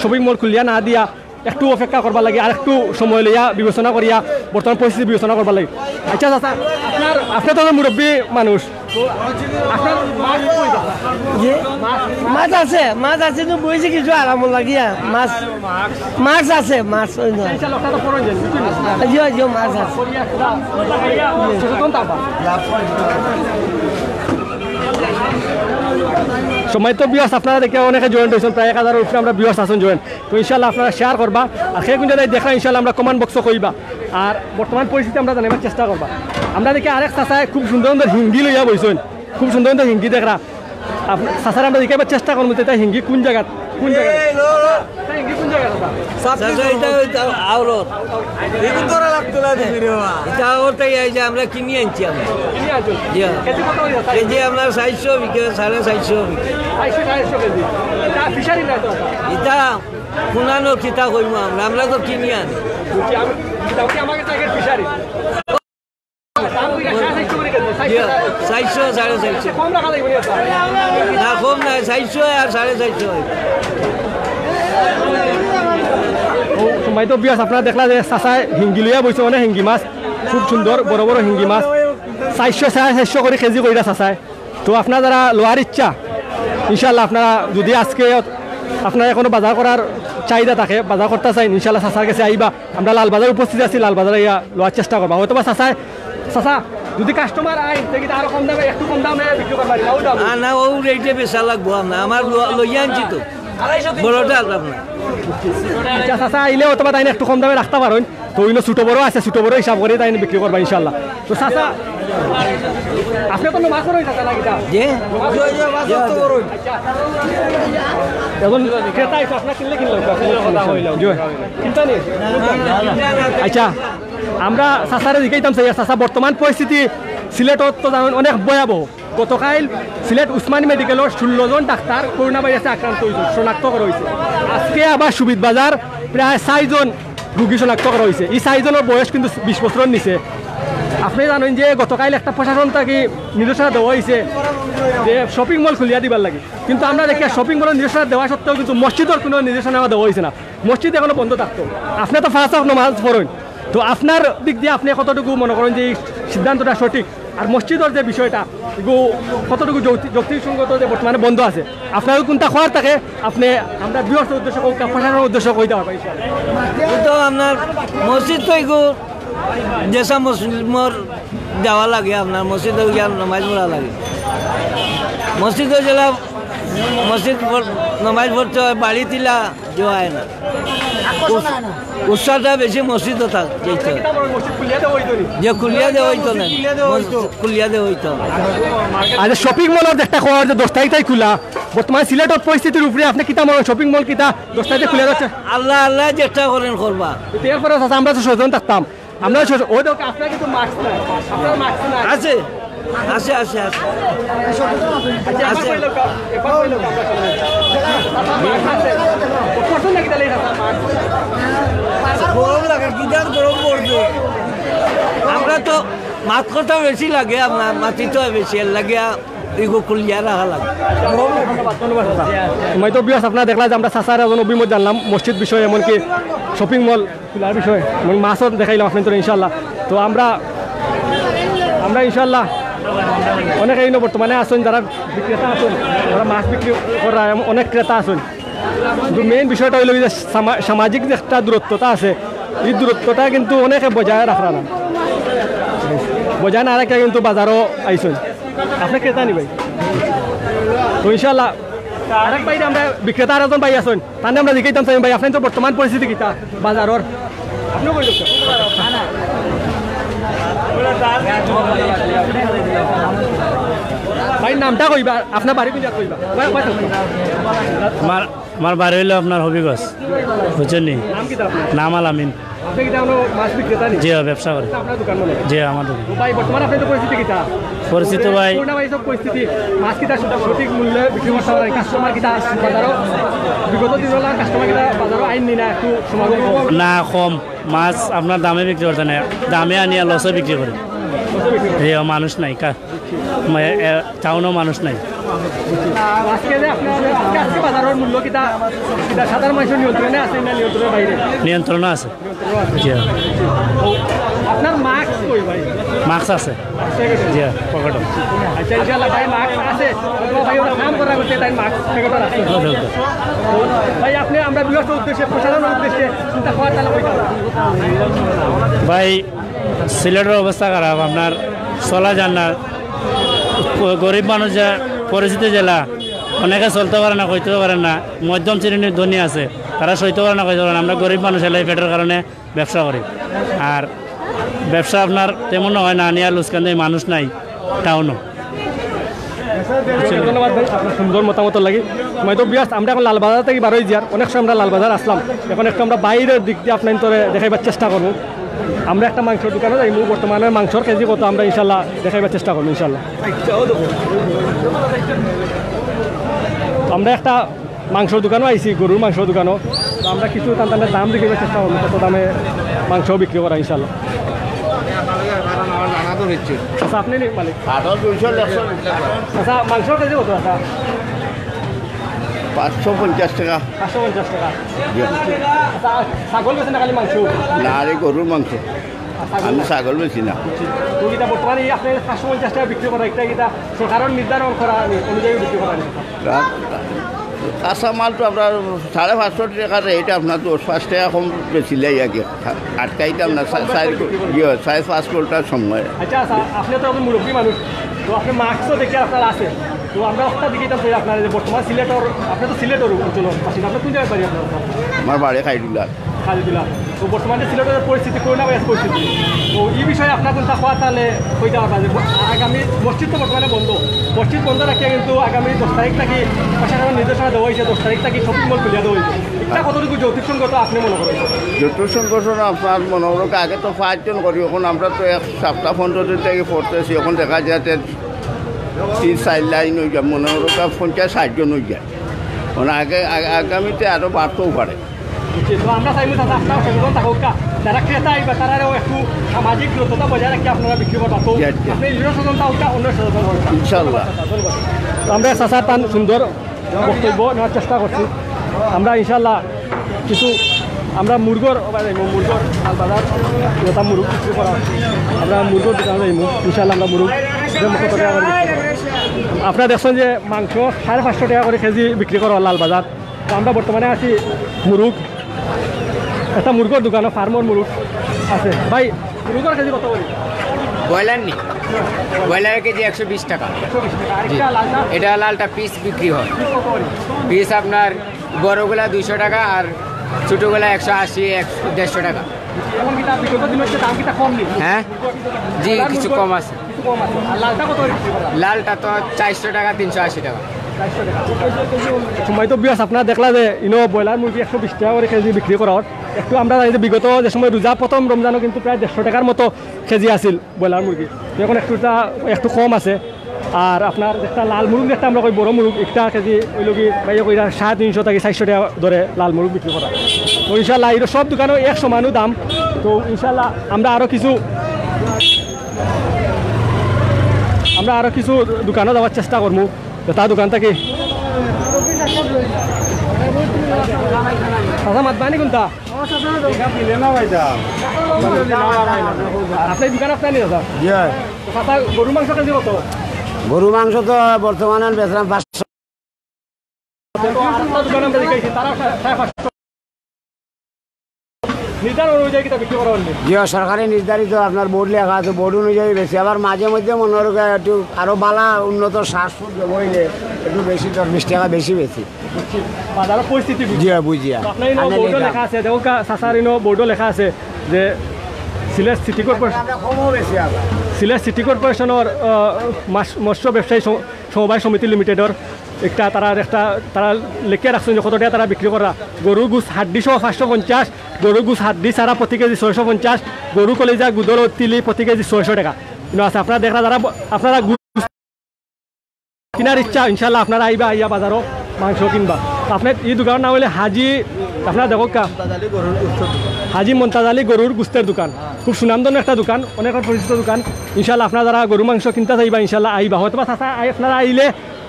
[SPEAKER 1] শপিং মল খুলিয়া না দিয়া একটু অপেক্ষা করবার লাগে, আর একটু সময় লইয়া বিবেচনা করিয়া বর্তমান পরিস্থিতি বিবেচনা করবার লাগে। আচ্ছা চাচা, আপনার তো মুরব্বী মানুষ,
[SPEAKER 7] মাছ আছে তো বইছে কিছু আরাম লাগিয়া মাছ আছে মাছ
[SPEAKER 1] সময় তো বিয়াস আপনারা দেখে অনেকে জয়েন্ট হয়েছেন, প্রায় 1000 উপরে আমরা বিয়াস আসুন জয়েন্ট। তো ইনশাল্লাহ আপনারা শেয়ার করবা, আর সেই কিন্তু দেখা ইনশাল্লাহ আমরা কমেন্ট বক্সও কইবা, আর বর্তমান পরিস্থিতি আমরা জানাবার চেষ্টা করবা। আমরা দেখি আরেক চাচায় খুব সুন্দর সুন্দর হিন্দি লইয়া বইছেন, খুব সুন্দর সুন্দর হিন্দি দেখরা চাচারা আমরা দেখাবার চেষ্টা করবো যে হিন্দি কোন জায়গা
[SPEAKER 3] আমরা কিনে আনছি কেজি আপনার 400 বিকে 450 এটা শুনানো কিতা করবো আমরা তো কিনি আনি না কম নাই 400 আর 450।
[SPEAKER 1] সময় তো বিয়াস আপনারা দেখলা যে চাচায় হিঙ্গি লইয়া বইছে, মানে হিঙ্গি মাছ খুব সুন্দর বড় বড় হিঙ্গি মাছ 400 করে কেজি কইরা চাচায়। তো আপনার যারা লোয়ার ইচ্ছা ইনশাল্লাহ আপনারা যদি আজকে আপনারা এখনো বাজার করার চাহিদা থাকে, বাজার করতে চাই ইনশাল্লাহ চাচার কাছে আইবা। আমরা লালবাজার উপস্থিত আছি, লালবাজারে ইয়া লোয়ার চেষ্টা করবা। হয়তো বা চাচা যদি কাস্টমার আয় দেখি আরো কম দামে একটু কম দামে বিক্রি করবা
[SPEAKER 3] না, ও রেটে বেচা লাগবো না, আমার লইয়া আনছি তো বড়টা আপনার।
[SPEAKER 1] আচ্ছা চাচা আইলে অথবা তাই একটু কম দামে রাখতে পারেন, তো ওই ছোট বড় আছে, ছোট বড় হিসাব করে তাই বিক্রি করবা ইনশাল্লাহ। তো চাচা আপনি কোনো মাছ করুন চাচা নাকি এখন ক্রেতা আপনার কিনলে কিনতে নেই। আচ্ছা আমরা চাচারে জিজ্ঞাইতাম চাচা বর্তমান পরিস্থিতি সিলেটত তো জানেন অনেক ভয়াবহ। গতকাল সিলেট উসমানী মেডিকেলের 16 জন ডাক্তার করোনা ভাইরাসে আক্রান্ত হয়েছে, শনাক্ত করা হয়েছে। আজকে আবার সুবিধ বাজার প্রায় 4 জন রোগী শনাক্ত করা হয়েছে। এই 4 জনের বয়স কিন্তু 20 বছরের নিচে। আপনি জানেন যে গতকাল একটা প্রশাসন থেকে নির্দেশনা দেওয়া হয়েছে যে শপিং মল খুলিয়া দিবার লাগে, কিন্তু আমরা দেখি শপিং মলের নির্দেশনা দেওয়া সত্ত্বেও কিন্তু মসজিদের কোনো নির্দেশনা দেওয়া হয়েছে না, মসজিদ এখনো বন্ধ থাকতো। আপনি তো ফার্স্ট অফ নামাজ পড়েন, তো আপনার দিক দিয়ে আপনি কতটুকু মনে করেন যে এই সিদ্ধান্তটা সঠিক, আর মসজিদের যে বিষয়টা কতটুকু যুক্তিসঙ্গত যে বর্তমানে বন্ধ আছে, আপনার কোনটা খোয়ার থাকে আপনি আমরা বৃহস্পতির উদ্দেশ্য প্রশাসনের উদ্দেশ্য কইতে পারবেন।
[SPEAKER 3] তো আপনার মসজিদ তো এগুলো যেসব মুসলিমর যাওয়া লাগে, আপনার মসজিদে গিয়ে নামাজ পড়া লাগে। মসজিদে জেলা মসজিদ নমাজ পড়তে হয়, বাড়ি দিলা যাওয়া হয় না। উৎসাহটা বেশি মসজিদ যেতে হয়, যে খুলিয়া দেওয়া হইতো না, খুলিয়া দেওয়া হইতো না।
[SPEAKER 1] আচ্ছা শপিং মলের একটা খবর যে 10 তারিখটাই খোলা, বর্তমানে সিলেটের পরিস্থিতির উপরে আপনি কিতা মনে শপিং মল কিতা 10 তারিখে খুলে যাচ্ছে?
[SPEAKER 3] আল্লাহ আল্লাহ চেষ্টা করেন করবা।
[SPEAKER 1] এরপরে আমরা তো সচেতন থাকতাম, আমরা ওই দেখো আপনার কিন্তু মাস্ক নাই, আপনার মাস্ক নাই
[SPEAKER 3] আছে আছে আছে আছে আছে। গরম লাগে, কিদার গরম পড়বে। আমরা তো মাছ কথা বেশি লাগে, আপনার মাটিতে বেশি লাগে, এগুলো খুলিয়া রাখা লাগে।
[SPEAKER 1] মই তো বিয়াস আপনার দেখলাম যে আমরা চাচার এজন অভিমত জানলাম মসজিদ বিষয়ে, এমনকি শপিং মল খোলার বিষয়ে, এবং মাছও দেখাইলাম আপনার তো ইনশাল্লাহ। তো আমরা ইনশাল্লাহ অনেকেই বর্তমানে আসুন যারা বিক্রেতা আসুন, যারা মাছ বিক্রি করা অনেক ক্রেতা আসুন। কিন্তু মেইন বিষয়টা হইল যে সামাজিক যে একটা দূরত্বতা আছে, এই দূরত্বটা কিন্তু অনেকে বজায় রাখা না, বজায় না রাখা কিন্তু বাজারও আইসুন। আপনি ক্রেতা নি ভাই? তো ইনশাল্লাহ আরেক ভাই আমরা বিক্রেতা আর একজন ভাই আসুন, তাহলে আমরা জিজ্ঞাসা চাই ভাই আপনার তো বর্তমান পরিস্থিতি কিতা বাজারের, আপনিও কই ভাই নামটা কইবা, আপনার বাড়ি কোন জায়গা কইবা?
[SPEAKER 8] আমার বাড়ি হইলো আপনার হবিগঞ্জ, বুঝছেন নি?
[SPEAKER 1] নাম কি আপনার?
[SPEAKER 8] নাম আল আমিন।
[SPEAKER 1] আপনি কি তাহলে মাছ বিক্রেতা নি?
[SPEAKER 8] জি ব্যবসা করে।
[SPEAKER 1] আপনার দোকান মনে?
[SPEAKER 8] জি আমার দোকান।
[SPEAKER 1] ভাই বর্তমানে আপনার তো পরিস্থিতি কিতা?
[SPEAKER 8] পরিচিত ভাই
[SPEAKER 1] করোনা ভাই সব পরিস্থিতি মাছ কিতা সঠিক মূল্যে বিক্রি করতে পারে, কাস্টমার কিতা বাজারও বিগত দিন হল কাস্টমার কিতা বাজারও আইন নি না, একটু সমাগম
[SPEAKER 8] না কম মাছ আপনার দামে বিক্রি করতে না, দামে আনিয়া লসে বিক্রি করে। মানুষ নাই টাউনও মানুষ নাই।
[SPEAKER 1] আজকে যে আপনার আজকে বাজারের মূল্য কিতা কিতা সাধারণ মানুষের নিয়ন্ত্রণে আছে না নিয়ন্ত্রণের বাইরে?
[SPEAKER 8] নিয়ন্ত্রণ আছে।
[SPEAKER 1] আপনার মাস্ক কই ভাই?
[SPEAKER 8] মাস্ক আছে জি পকেট।
[SPEAKER 1] আচ্ছা ইনশাআল্লাহ ভাই মাস্ক আছে, ভাই ওরা কাম করা করতে তাই মাস্ক পকেটে রাখছে ভাই। আপনি আমরা বিগত উদ্দেশ্যে প্রচারণার উদ্দেশ্যে চিন্তা করার তাহলে কইতা
[SPEAKER 8] ভাই সিলেটের অবস্থা খারাপ, আপনার চলা যান না, গরিব মানুষ যা পরিচিত জেলা, অনেকে চলতে পারে না, কইতে পারে না, মধ্যম শ্রেণীর ধনী আছে তারা সইতে পারে না, কইতে পারে না। আমরা গরিব মানুষ এলাই পেটের কারণে ব্যবসা করি, আর ব্যবসা আপনার তেমন হয় না, নিয়ে লুসকান মানুষ নাই টাউনও।
[SPEAKER 1] ধন্যবাদ ভাই আপনার সুন্দর মতামত লাগে। আমি তো বিয়াস আমরা এখন লালবাজার থেকে বারোই যার অনেক সময় আমরা লালবাজার আসলাম, এখন একটু আমরা বাইরের দিক দিয়ে আপনার তোরে দেখাইবার চেষ্টা করবো। আমরা একটা মাংসের দোকানে যাইব, বর্তমানে মাংসর কেজি কত আমরা ইনশাল্লাহ দেখাইবার চেষ্টা করবো ইনশাল্লাহ। আমরা একটা মাংসর দোকানও আইছি, গরুর মাংসর দোকানও, তো আমরা কিছু তাদের দাম দেখাইবার চেষ্টা করবো, কত দামে মাংস বিক্রি করা ইনশাল্লাহ। আচ্ছা আপনি মালিক? আচ্ছা মাংসর কেজি কত আছে?
[SPEAKER 10] 550 টাকা।
[SPEAKER 1] 550 টাকা। আচ্ছা ছাগল বেছে না খালি মাংস?
[SPEAKER 10] না রে গরুর মাংস, আমি ছাগল বেছি না।
[SPEAKER 1] তো এটা বর্তমানে আপনি 550 টাকা বিক্রি করা, এটা এটা সরকারের নির্ধারণ করা অনুযায়ী বিক্রি করা?
[SPEAKER 10] কাঁচা মাল তো আপনার 550 টাকা রেট, আপনার 10-5 টাকা কম বেচিলে ইয়াকে আটকাইতাম না, 4.5 ঘন্টার সময়।
[SPEAKER 1] আচ্ছা আচ্ছা আপনি তো আপনি মুরব্বী মানুষ, তো আপনি মাস্কও দেখে আপনার আছে, তো আমরা একটা দিকে আপনার বর্তমান সিলেটর, আপনি তো সিলেটর অঞ্চল, আপনি কোন জায়গায় বাড়ি আপনার?
[SPEAKER 10] আমার বাড়ি খাইডুলা।
[SPEAKER 1] খালিদুল্লাহ। তো বর্তমানে সিলেটের পরিস্থিতি, করোনা ভাইরাস পরিস্থিতি, তো এই বিষয়ে আপনার কোনটা হওয়া তাহলে কইতে পারবা যে আগামী মসজিদ তো বর্তমানে বন্ধ, মসজিদ বন্ধ রাখিয়া কিন্তু আগামী 10 তারিখ থাকি প্রশাসনের নির্দেশনা দেওয়া হয়েছে, 10 তারিখ থাকি শপিং মল খুলিয়া দেওয়া হয়েছে, এটা কতটুকু যৌক্তিকসঙ্গত আপনি মনে করেন?
[SPEAKER 10] যৌক্তিকসঙ্গত আপনার মনে করো আগে তো 5 জন করি, এখন আমরা তো 1 সপ্তাহ 15 দিন থেকে পড়তেছি, এখন দেখা যায় 3-4 লাইন হয়ে যায়, মনে করো 50-60 জন হয়ে যায়, মানে আগামীতে আরও বাড়তেও পারে।
[SPEAKER 1] তো আমরা চাইলে দাদা আপনারা সচেতন থাকুক, যারা ক্রেতা আইবা তারাও একটু সামাজিক দূরত্বতা বজায় রাখি আপনারা বিক্রি করবা, তো আপনি নিজের সচেতন থাকুক, অন্য সচেতন থাকুক
[SPEAKER 10] ইনশাল্লাহ।
[SPEAKER 1] আমরা চাচার তান সুন্দর বক্তব্য নেওয়ার চেষ্টা করছি। আমরা ইনশাল্লাহ কিছু আমরা মুরগর বাজার এটা মুরগ বিক্রি করা, আমরা মুরগর দোকানে যাইব ইনশাল্লাহ। আমরা মুরগ কত টাকা করে আপনারা দেখছেন যে মাংস 550 টাকা করে কেজি বিক্রি করা লাল বাজার। তো আমরা বর্তমানে আছি মুরগ, একটা মুরগর দোকানে, ফার্মর মুরগ আছে। ভাই মুরগর কেজি কত করে?
[SPEAKER 3] ব্রয়লার নি ব্রয়লারের কেজি 120 টাকা জি। এটা লালটা পিস বিক্রি হয় পিস আপনার বড়গুলা 200 টাকা আর ছোটোগুলা 180 150 টাকা হ্যাঁ জি কিছু কম আছে লালটা তো 400 টাকা 380 টাকা
[SPEAKER 1] সময় তো বিয়াস আপনার দেখলা যে ইনো ব্রয়লার মুরগি 120 টাকা করে কেজি বিক্রি করা হয়। একটু আমরা জানি যে বিগত যে সময় রোজা প্রথম রমজানও কিন্তু প্রায় 150 টাকার মতো কেজি আছিল ব্রয়লার মুরগি, এখন একটু কম আছে। আর আপনার একটা লাল মুরগ যেটা আমরা কই বড় মুরগ একটা কেজি ওই লোক বাইরে কইরা 350 থেকে 400 টাকা ধরে লাল মুরগ বিক্রি করা। তো ইনশাল্লাহ এর সব দোকানেও এক সমানও দাম। তো ইনশাল্লাহ আমরা আরও কিছু দোকানও যাওয়ার চেষ্টা করবো। তার দোকান থেকে মাতবানি কোনটা আপনার দোকান আপনার নিয়ে দাদা গরুর মাংস কেজি কত?
[SPEAKER 4] গরু মাংস তো বর্তমানে বেচলাম 500
[SPEAKER 1] দোকান আমরা দেখেছি তারা 550 নির্ধারণ অনুযায়ী কিতা বিক্রি করা হল
[SPEAKER 4] জি সরকারি নির্ধারিত আপনার বোর্ড লেখা আছে, বোর্ড অনুযায়ী বেশি। আবার মাঝে মধ্যে মনে হয় একটু আরো বালা উন্নত শ্বাসফুট হইলে একটু বেশি 10-20 টাকা বেশি
[SPEAKER 1] বাজারের পরিস্থিতি
[SPEAKER 4] বুঝিয়া বুঝিয়া
[SPEAKER 1] আপনার বোর্ডও লেখা আছে দেখো সাসার বোর্ডও লেখা আছে যে Sylhet city corporation Sylhet city কর্পোরেশনের মৎস্য ব্যবসায়ী সমবায় সমিতি লিমিটেডর তারা লেখে রাখছেন যে কত টাকা তারা বিক্রি করা। গরুর গুছ হাড্ডি সহ 550, গরুর গুছ হাড্ডি ছাড়া প্রতি কেজি 650, গরু কলিজা গুদল তিলি প্রতি কেজি 600 টাকা কিন্তু আছে। আপনারা দেখা যারা আপনারা কেনার ইচ্ছা ইনশাল্লাহ আপনারা আইয়া বাজারও মাংস কিনবা। আপনার এই দোকানের নাম হলে হাজি আপনারা দেখো হাজি মমতাজ আলী গরুর গুস্তের দোকান, খুব সুনামধন্য একটা দোকান, অনেক পরিচিত দোকান। ইনশাল্লাহ আপনারা যারা গরু মাংস কিনতে চাইবা ইনশাল্লাহ আইবা, হয়তো বা চাচা আপনারা আইলে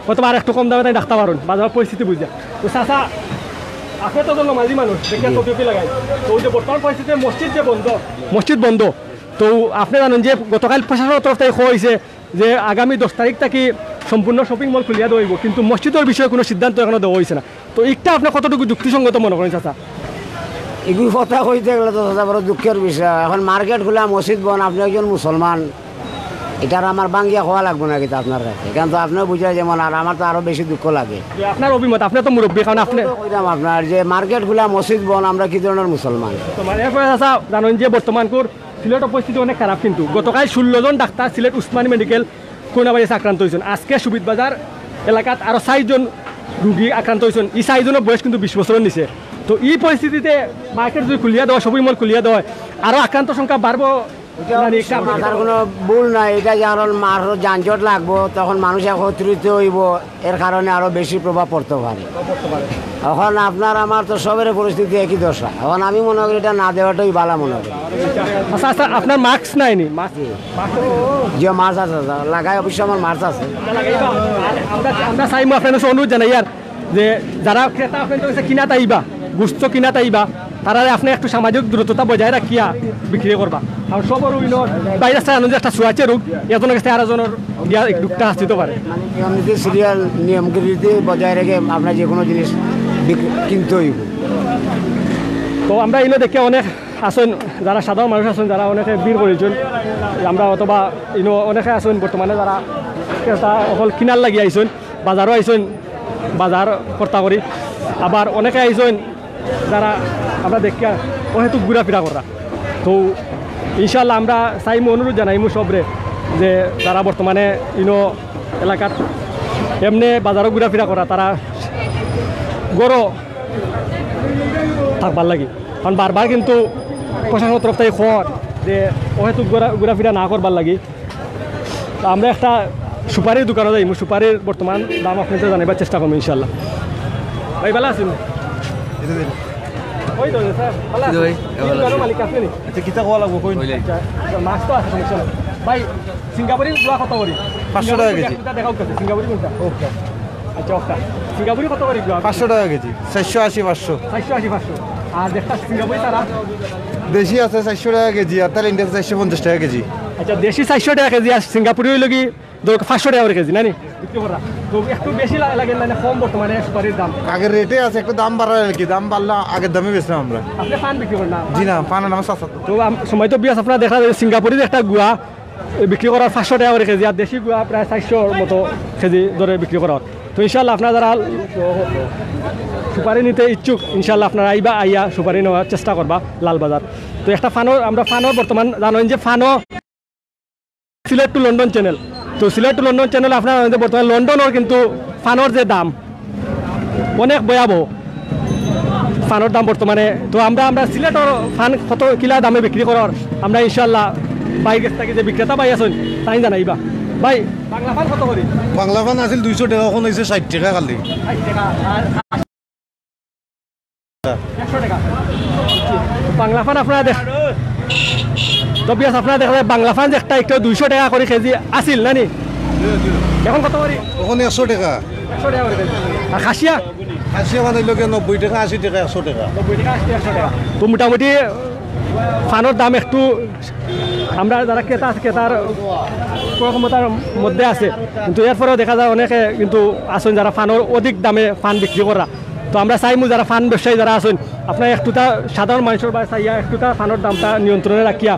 [SPEAKER 1] হয়তো আর একটু কম দামে তাই ডাকতে পারেন বাজারের পরিস্থিতি বুঝা। তো চাচা আপনি তো মাঝি মানুষ দেখে টপি লাগাই, তো ওই যে বর্তমান পরিস্থিতিতে মসজিদ বন্ধ। তো আপনি জানেন যে গতকাল প্রশাসনের তরফ থেকে হয়েছে যে আগামী 10 তারিখ থেকে সম্পূর্ণ শপিং মল খুলিয়া দেওয়া হইব, কিন্তু মসজিদের বিষয়ে কোনো সিদ্ধান্ত এখনো দেওয়া হয়েছে না। তো এইটা আপনার কতটুকু যুক্তিসঙ্গত মনে করেন চাচা?
[SPEAKER 4] এগুলি কথা কইতে গেলে তো দাদা বড় দুঃখের বিষয়। এখন মার্কেট খোলা মসজিদ বন, আপনি একজন মুসলমান, এটার আমার বাঙ্গিয়া খাওয়া লাগবে না কিন্তু আপনার কাছে, কিন্তু আপনার বুঝা যেমন আর আমার তো আরো বেশি দুঃখ লাগে।
[SPEAKER 1] আপনার অভিমত, আপনি তো মুরব্বী, কারণ আপনি
[SPEAKER 4] কইলাম আপনার যে মার্কেট খোলা মসজিদ বন, আমরা কি ধরনের মুসলমান?
[SPEAKER 1] এরপরে চাচা জানেন যে বর্তমান সিলেটের পরিস্থিতি অনেক খারাপ, কিন্তু গতকাল 16 জন doctor Sylhet Osmani medical corona ভাইরাসে আক্রান্ত হয়েছেন। আজকে সুবিধ বাজার এলাকাত আরও 4 জন রুগী আক্রান্ত হয়েছেন। এই 4 জনের বয়স কিন্তু 20 বছরের নিচে। তো এই পরিস্থিতিতে মার্কেট যদি খুলিয়া দেওয়া, শপিং মল খুলিয়া দেওয়া, আরও আক্রান্ত সংখ্যা বাড়বো।
[SPEAKER 4] তার কোনো ভুল নাই, এটা যখন আরো যানজট লাগবো তখন মানুষ একত্রিত হইব, এর কারণে আরো বেশি প্রভাব পড়তে পারে। এখন আপনার আমার তো সবের পরিস্থিতি একই দশা। এখন আমি মনে করি এটা না দেওয়াটাই ভালো মনে করি।
[SPEAKER 1] আচ্ছা আপনার মাস্ক নাইনি?
[SPEAKER 4] যে মাছ আছে লাগাই অবশ্য আমার মাছ আছে।
[SPEAKER 1] আমরা চাইমো আপনার অনুরোধ জানাই আর যে যারা ক্রেতা আপনার কাছে কিনা তাইবা, গুস্ত কিনা তাইবা, তারা আপনি একটু সামাজিক দূরত্বতা বজায় রাখিয়া বিক্রি করবা। কারণ সবর বাইরে জানো যে একটা ছুয়াচে রোগ, এজনের কাছে আরেকজনের গিয়া রোগটা আসতে পারে।
[SPEAKER 4] নিয়মনীতি সিরিয়াল নিয়মনীতি বজায় রেখে আপনার যে কোনো জিনিস কিনতে হইব।
[SPEAKER 1] তো আমরা এগুলো দেখে অনেক আসেন যারা সাধারণ মানুষ আছেন, যারা অনেকে বীর করেছেন, আমরা অথবা ইনো অনেকে আছেন বর্তমানে যারা ক্রেতা অকল কিনার লাগি আইসেন, বাজারও আইসেন বাজার কর্তা করি, আবার অনেকে আইসেন যারা আমরা দেখি অহেতুক ঘুরাফিরা করা। তো ইনশাল্লাহ আমরা চাইমু, অনুরোধ জানাইমু সবরে যে যারা বর্তমানে ইনো এলাকাত এমনি বাজারও ঘুরাফিরা করা, তারা গড় থাকবার লাগি। কারণ বারবার কিন্তু প্রশাসনের তরফ থেকে খবর যে অহেতুক ঘোরাফিরা না করবার লাগি। তো আমরা একটা সুপারির দোকানে যাই, সুপারির বর্তমান দাম আপনাদের জানাবার চেষ্টা করবো ইনশাল্লাহ। ভাই ভালো আছেন? ভাই সিঙ্গাপুরি কত করি?
[SPEAKER 11] 500 টাকা কেজি।
[SPEAKER 1] সিঙ্গাপুরি কোনটা? আচ্ছা ওটা সিঙ্গাপুরি কত করি?
[SPEAKER 11] 500 টাকা কেজি। 480 500।
[SPEAKER 1] 480 500। আর একটা সিঙ্গাপুরি তারা
[SPEAKER 11] দেশি আছে 400 টাকা কেজি, আর তাহলে ইন্ডিয়া 450 টাকা কেজি।
[SPEAKER 1] আচ্ছা দেশি 400 টাকা কেজি, আর সিঙ্গাপুরি হইল কি 500 টাকা করে কেজি নানি বিক্রি করা। তো একটু বেশি লাগে না কম বর্তমানে সুপারির দাম?
[SPEAKER 11] আগের রেটে আছে, একটু দাম বাড়ায় আর কি, দাম বাড়লে আগের দামে বেচলাম আমরা।
[SPEAKER 1] আপনি পান বিক্রি করেন না?
[SPEAKER 11] জি না, পান নাম সাথে।
[SPEAKER 1] তো সময় তো বিয়াস আপনারা দেখা যায় সিঙ্গাপুরের একটা গুয়া বিক্রি করার 500 টাকা করে কেজি আর দেশি গুয়া প্রায় 400 মতো কেজি ধরে বিক্রি করার। তো ইনশাল্লাহ আপনারা যারা সুপারি নিতে ইচ্ছুক ইনশাল্লাহ আপনারা আইয়া সুপারি নেওয়ার চেষ্টা করবা লালবাজার। তো একটা আমরা ফানোর বর্তমান জানেন যে Fanon Sylhet to London channel. তো সিলেট টু লন্ডন চ্যানেল আপনারা বর্তমানে লন্ডনের কিন্তু ফানোর যে দাম অনেক ভয়াবহ ফানোর দাম বর্তমানে। তো আমরা সিলেটের ফান কত কিলা দামে বিক্রি করার আমরা ইনশাল্লাহ বাই গেছ থাকি যে বিক্রেতা বাই আছেন তাই জানাইবা। ভাই বাংলা ফান কত করি?
[SPEAKER 11] বাংলা ফান আছিল 200 টাকা, এখন হয়েছে 60 টাকা খালি।
[SPEAKER 1] 100 টাকা বাংলা ফান আপনারা আপনারা দেখা যায় বাংলা ফান একটা একটু 200 টাকা করে কেজি আসিল নানি, এখন কত করি?
[SPEAKER 11] এখন 100 টাকা।
[SPEAKER 1] 100 টাকা করে কেজি। আর খাসিয়া
[SPEAKER 11] মানে লোকে 90 টাকা 80 টাকা 100 টাকা।
[SPEAKER 1] 90 টাকা 80 100 টাকা। তো মোটামুটি ফানোর দাম একটু আমরা যারা ক্রেতা আছে ক্রেতার ক্ষমতার মধ্যে আছে, কিন্তু এরপরেও দেখা যায় অনেকে কিন্তু আসেন যারা ফানোর অধিক দামে ফান বিক্রি করা। তো আমরা চাইমু যারা ফান ব্যবসায়ী যারা আছেন আপনার একটুটা সাধারণ মানুষের বা চাইয়া একটুটা ফানোর দামটা নিয়ন্ত্রণে রাখিয়া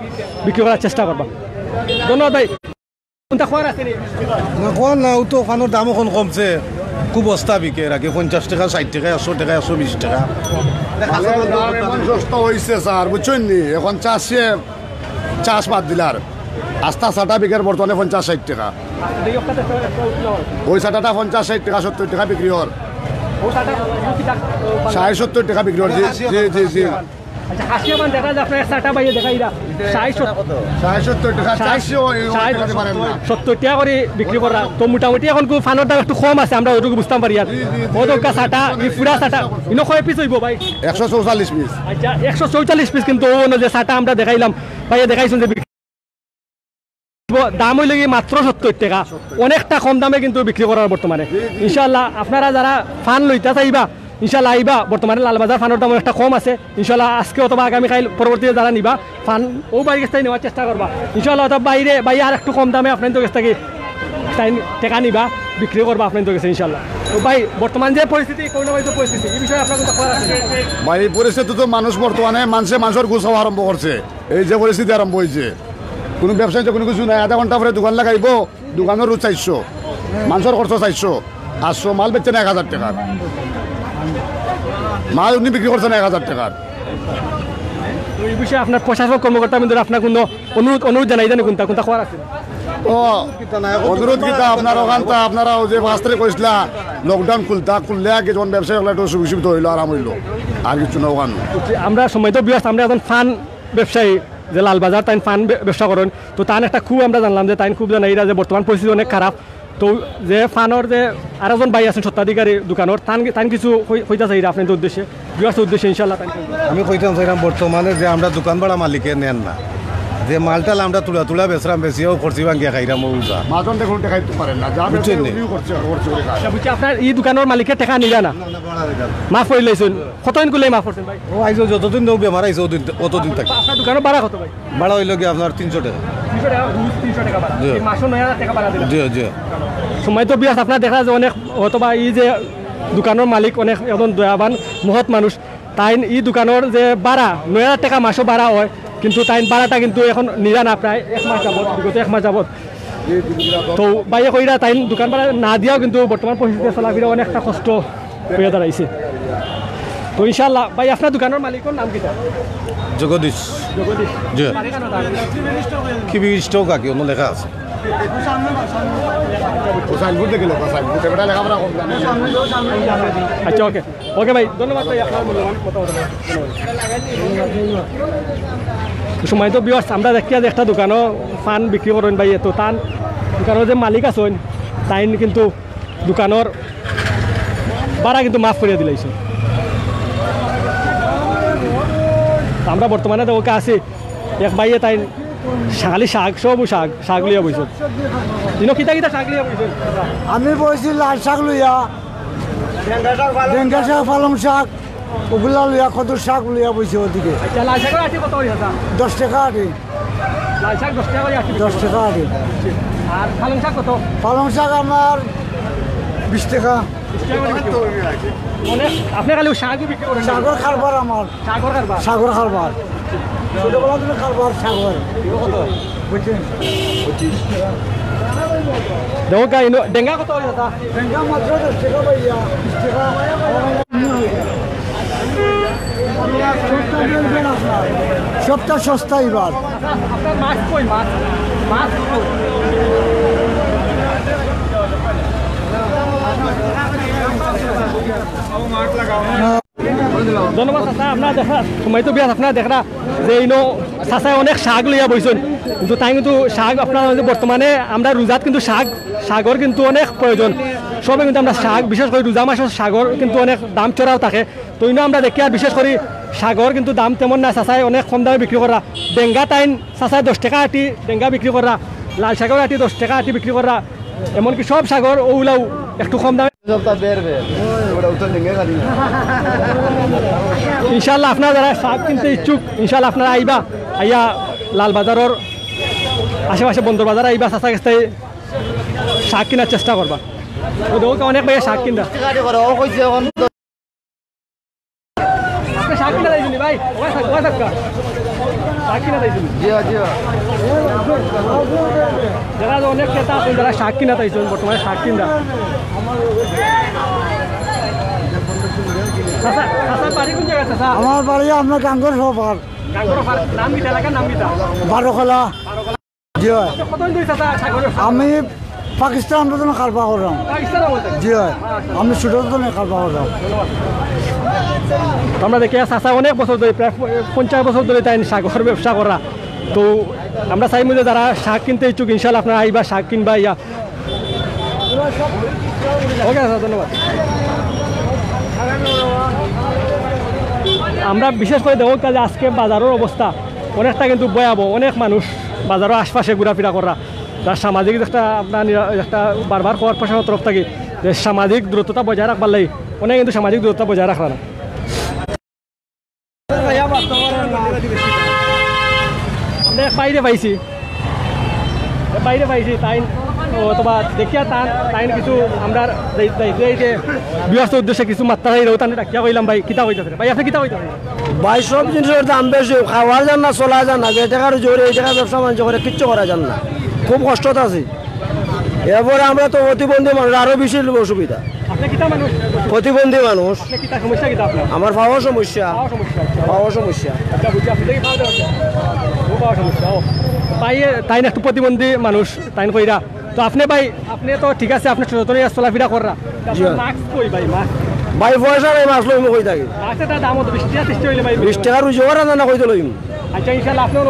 [SPEAKER 1] বিক্রি করার চেষ্টা করবা। ধন্যবাদ ভাই। কোনটা খোয়ার আছে
[SPEAKER 11] এখন না তো ফানোর দাম এখন কমছে, খুব বস্তা বিকে রাখে 50 টাকা 60 টাকা 100 টাকা 120 টাকা।
[SPEAKER 12] সস্তা হয়েছে স্যার বুঝছেন নি, এখন চাষ বাদ দিলার আস্তা চাটা বিকের বর্তমানে 50-60 টাকা, ওই চাটাটা 50-60 টাকা 70 টাকা বিক্রি হর, 60-70 টাকা বিক্রি হর। জি জি জি
[SPEAKER 1] আচ্ছা খাসিয়া মান দেখা যায় আপনার চাটা বাইয়ে দেখাইরা
[SPEAKER 12] 60-70 টাকা
[SPEAKER 1] 70 টাকা করে বিক্রি করা। তো মোটামুটি এখন ফানোর দাম একটু কম আছে, আমরা ওটুকু বুঝতাম পারি। আর ওদকা চাটা পুরা চাটা ইনো কয় পিস হইব ভাই?
[SPEAKER 12] 144 পিস।
[SPEAKER 1] আচ্ছা 144 পিস, কিন্তু যে চাটা আমরা দেখাইলাম ভাইয়া দেখাইছেন যে দাম হইলে মাত্র 70 টাকা, অনেকটা কম দামে কিন্তু বিক্রি করার বর্তমানে। ইনশাল্লাহ আপনারা যারা ফান লইতে চাইবা ইনশাল্লাহ আইবা, বর্তমানে লালবাজার ফানোর দাম একটা কম আছে। ইনশাল্লাহ আজকে অথবা আগামীকাল পরবর্তীতে যারা নিবা ফান ও বাইরের কাছ থেকে নেওয়ার চেষ্টা করবা ইনশাল্লাহ। অথবা বাইরে আর একটু কম দামে আপনাদের কাছ থেকে টাকা নিবা বিক্রি করবা আপনাদের কাছে ইনশাল্লাহ। তো ভাই বর্তমান যে পরিস্থিতি করোনা পরিস্থিতি এই বিষয়ে আপনার কথা আছে
[SPEAKER 12] ভাই? এই পরিস্থিতি তো মানুষ বর্তমানে মানুষের গুছাও আরম্ভ করছে, এই যে পরিস্থিতি আরম্ভ হয়েছে। কোনো ব্যবসায়ী তো কোনো কিছু নাই, আধা ঘন্টা পরে দোকান লাগাইব, দোকানের রোজ 400, মানুষের খরচ 400, 800, মাল বেচছে না 1000 টাকার মাল, উনি বিক্রি করছেন 1000 টাকার।
[SPEAKER 1] এই বিষয়ে আপনার প্রশাসক কর্মকর্তা কিন্তু আপনার কোনো অনুরোধ জানাই দেন কোনটা কোনটা খবর আছে?
[SPEAKER 12] ও অনুরোধ কিতা আপনার ওখানটা আপনারা যে 5 তারিখ কইসলা লকডাউন খুললে আগে যখন ব্যবসায়ী একটু সুবিধা হইলো, আরাম হইলো, আর কিছু না ওখান।
[SPEAKER 1] আমরা সময় তো ব্যস্ত, আমরা এখন ফান ব্যবসায়ী যে লালবাজার তাই ফান ব্যবসা করেন। তো তার একটা খুব আমরা জানলাম যে তাই খুব জানাই যে বর্তমান পরিস্থিতি অনেক খারাপ। তো যে ফানোর যে আরেকজন ভাই আছেন সত্ত্বাধিকারী দোকানের তান কিছু হইতে চাই আপনাদের উদ্দেশ্যে বিয়ার উদ্দেশ্যে ইনশাল্লাহ।
[SPEAKER 11] আমি কইতাম চাইলাম বর্তমানে যে আমরা দোকান ভাড়া মালিকে নেন না, যে মালটাল আমরা তুলা বেচরাম বেশিও করছি ভাঙ্গিয়া খাইরাম ওজা
[SPEAKER 12] মাজন দেখুন দেখাইতে পারেন না, যা
[SPEAKER 11] বুঝছেন নি?
[SPEAKER 1] বুঝছি আপনার এই দোকানের মালিকের টাকা নিলা না, মাফ করে লাইছেন কতদিন করলে মাফ করছেন ভাই?
[SPEAKER 11] ও আইসো যতদিন বেমার আইসো অতদিন থাকি।
[SPEAKER 1] আপনার দোকানের ভাড়া কত ভাই?
[SPEAKER 11] ভাড়া হইল কি আপনার 300 টাকা।
[SPEAKER 1] 300 টাকা ভাড়া, মাসে 9000 টাকা ভাড়া দিলেন।
[SPEAKER 11] জি জি
[SPEAKER 1] সময় তো বিয়াস আপনার দেখা যায় অনেক, অথবা এই যে দোকানের মালিক অনেক একজন দয়াবান মহৎ মানুষ, তাই এই দোকানের যে ভাড়া 9000 টাকা মাসও ভাড়া হয়, কিন্তু তাই ভাড়াটা কিন্তু এখন নিরা না, প্রায় 1 মাস যাবত, বিগত 1 মাস যাবত। তো বাইরে কইরা তাই দোকান ভাড়া না দিয়াও কিন্তু বর্তমান পরিস্থিতি চলাফেরা অনেকটা কষ্ট হয়ে দাঁড়াইছে। তো ইনশাল্লাহ ভাই আপনার দোকানের মালিকের নাম কিটা?
[SPEAKER 11] জগদীশ।
[SPEAKER 1] জগদীশ
[SPEAKER 11] জি কি বিশিষ্ট কাকি অন্য লেখা আছে।
[SPEAKER 1] আচ্ছা ওকে ওকে ভাই ধন্যবাদ ভাই আপনার মূল্যবান মতামত। সময় তো বিয়ার্স আমরা দেখিয়া যে একটা দোকানও ফান বিক্রি করেন ভাই, তো তান দোকানের যে মালিক আছেন তাই কিন্তু দোকানের ভাড়া কিন্তু মাফ করিয়া দিলাইছে। আমরা বর্তমানে তো ওকে আছি এক ভাইয়ে তাই খালি শাক সব শাক লিয়া বইছ কিতা কিতা শাক লিয়া বইছ?
[SPEAKER 13] আমি বলছি লাল শাক লইয়া, ডেঙ্গা শাক, পালং শাক, ওগুলা লইয়া, কদুর শাক লইয়া বইছে ওদিকে।
[SPEAKER 1] লাল শাকের আটি কত করে?
[SPEAKER 13] 10 টাকা আটি।
[SPEAKER 1] লাল শাক 10 টাকা করে আটি।
[SPEAKER 13] 10 টাকা আটি।
[SPEAKER 1] আর পালং শাক কত?
[SPEAKER 13] পালং শাক আমার 20 টাকা।
[SPEAKER 1] আপনি খালি শাকও বিক্রি করেন?
[SPEAKER 13] সাগর খারবার আমার।
[SPEAKER 1] সাগর খারবার?
[SPEAKER 13] সাগর খারবার। ছোটবেলা থেকে খাবার সাগর
[SPEAKER 1] দেখো কা ইনো ডেঙ্গা কত হইছে তা
[SPEAKER 13] ব্যাংকা মাত্র 10 টাকা পাইয়া 20 টাকা সবটা সস্তা এবার
[SPEAKER 1] আপনার মাছ কই মাছ মাছ ধন্যবাদ চাচা আপনার দেখা সময় তো বিয়াস আপনার দেখা যে ইনো চাচাই অনেক শাক লইয়া বইছেন কিন্তু তাই কিন্তু শাক আপনার বর্তমানে আমরা রোজাত কিন্তু শাগর কিন্তু অনেক প্রয়োজন সবে কিন্তু আমরা শাক বিশেষ করে রোজা মাসের শাগর কিন্তু অনেক দাম চড়াও থাকে তো ইনো আমরা দেখি আর বিশেষ করে শাগর কিন্তু দাম তেমন না চাচাই অনেক কম দামে বিক্রি করা ডেঙ্গা টাইন চাচাই 10 টাকা আটি ডেঙ্গা বিক্রি করা লাল শাগর আটি 10 টাকা আটি বিক্রি করা এমনকি সব শাগর ওগুলাও একটু কম দামে ইনশাল্লাহ আপনারা যারা শাক কিনতে ইচ্ছুক ইনশাল্লাহ আপনারা আইবা আইয়া লাল বাজারের আশেপাশে বন্দর বাজার আইবা চাচা কাছে শাক কেনার চেষ্টা করবা অনেক ভাইয়া শাক কিনা শাক কিনা দিয়েছিলি ভাই শাক কিনা দিয়েছিলি যারা অনেক ক্রেতা আছেন যারা শাক কিনা দিয়েছেন বর্তমানে শাক কিনা
[SPEAKER 13] আমার বাড়ি আপনার গাঙ্গর সবার বারোখলা জি হয় আমি পাকিস্তান আন্দোলনে খারপা করলাম জি হয় আমি ছোটজনে খারপা করলাম
[SPEAKER 1] আমরা দেখি চাচা অনেক বছর ধরে প্রায় 50 বছর ধরে তাই শাকের ব্যবসা করা তো আমরা চাইব যে যারা শাক কিনতে ইচ্ছুক ইনশাল্লাহ আপনারা আইবা শাক কিনবা ইয়া ওকে স্যার ধন্যবাদ আমরা বিশেষ করে দেখো কাজে আজকে বাজারের অবস্থা অনেকটা কিন্তু ভয়াবহ অনেক মানুষ বাজারের আশপাশে ঘোরাফেরা করা তার সামাজিক একটা আপনার একটা বারবার কোয়ার প্রশাসনের তরফ থেকে যে সামাজিক দূরত্বতা বজায় রাখবার লাগে অনেক কিন্তু সামাজিক দূরত্বতা বজায় রাখা না বাইরে পাইছি তাই অথবা দেখিয়া তাই কিছু আমরা যে ব্যস্ত উদ্দেশ্যে কিছু মাত্রা ডাকিয়া কইলাম ভাই কিতা হইতেছে ভাই আপনি কিতা হইতেছে
[SPEAKER 7] ভাই সব জিনিসের দাম বেশি খাওয়া যান না চলা যান না যে টাকার জোরে এই টাকা ব্যবসা বাণিজ্য করে কিচ্ছু করা যান না খুব কষ্টতে আছি এরপরে আমরা তো প্রতিবন্ধী মানুষ আরো বেশি অসুবিধা প্রতিবন্ধী মানুষ আমার পাওয়ার সমস্যা
[SPEAKER 1] তাই একটু প্রতিবন্ধী মানুষ তাই কইরা তো আপনি ভাই আপনি তো ঠিক আছে আপনি সচেতন চলাফেরা করা
[SPEAKER 7] ভাই পয়সা নাই মাছ লইম কই থাকি
[SPEAKER 1] দাম 20 টাকা 30 হইলে ভাই
[SPEAKER 7] 20 টাকা রুজি করা না কইতে লইম
[SPEAKER 1] আচ্ছা ইনশাআল্লাহ আপনার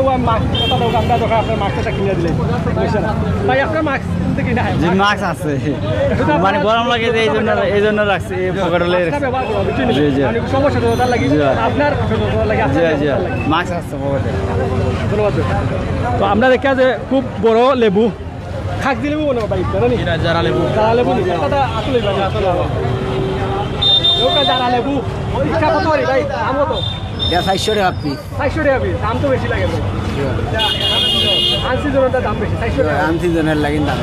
[SPEAKER 1] আমরা দোকান আপনার মাস্কটা কিনে দিলে ভাই আপনার মাস্ক কিনা
[SPEAKER 4] যে মাস্ক আছে মানে গরম লাগে এই জন্য রাখছি পকেটে জি জি
[SPEAKER 1] সমস্যা তো লাগি আপনার লাগি
[SPEAKER 4] জি মাস্ক আছে পকেটে
[SPEAKER 1] ধন্যবাদ তো আমরা দেখা যে খুব বড় লেবু খাক দিলেবু না ভাই জানেন
[SPEAKER 4] যারা লেবু
[SPEAKER 1] কথা আসলে যারা লেবু ইচ্ছা কত ভাই দাম কত
[SPEAKER 7] 400 টাকা পিস
[SPEAKER 1] 400 টাকা পিস দাম তো বেশি লাগে আনসিজনের দাম বেশি 400 টাকা
[SPEAKER 7] আনসিজনের লাগি দাম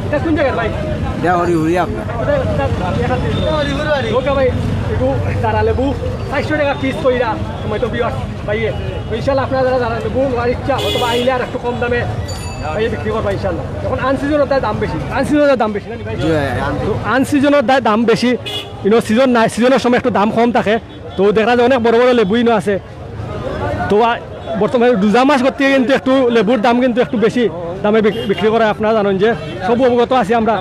[SPEAKER 1] এটা কোন জায়গা ভাই
[SPEAKER 7] দেওয়ারি হুরি আপনার
[SPEAKER 1] ওকে ভাই একটু যারা লেবু 400 টাকা পিস কইরা সময় তো বিয়ার ভাইয়ে ইনশাআল্লাহ আপনারা যারা লেবু আর ইচ্ছা অথবা আইলে আর একটু কম দামে ভাই বিক্রি করবা ইনশাআল্লাহ এখন আনসিজনের দাম বেশি আনসিজনের দাম বেশি না ভাই আনসিজনের দাম বেশি ইনো সিজন নাই সিজনের সময় একটু দাম কম থাকে তো দেখা যায় অনেক বড় বড় লেবু ইনো আছে তো বর্তমানে রোজা মাস করতে কিন্তু একটু লেবুর দাম কিন্তু একটু বেশি দামে বিক্রি করে আপনারা জানেন যে সব অবগত আছি আমরা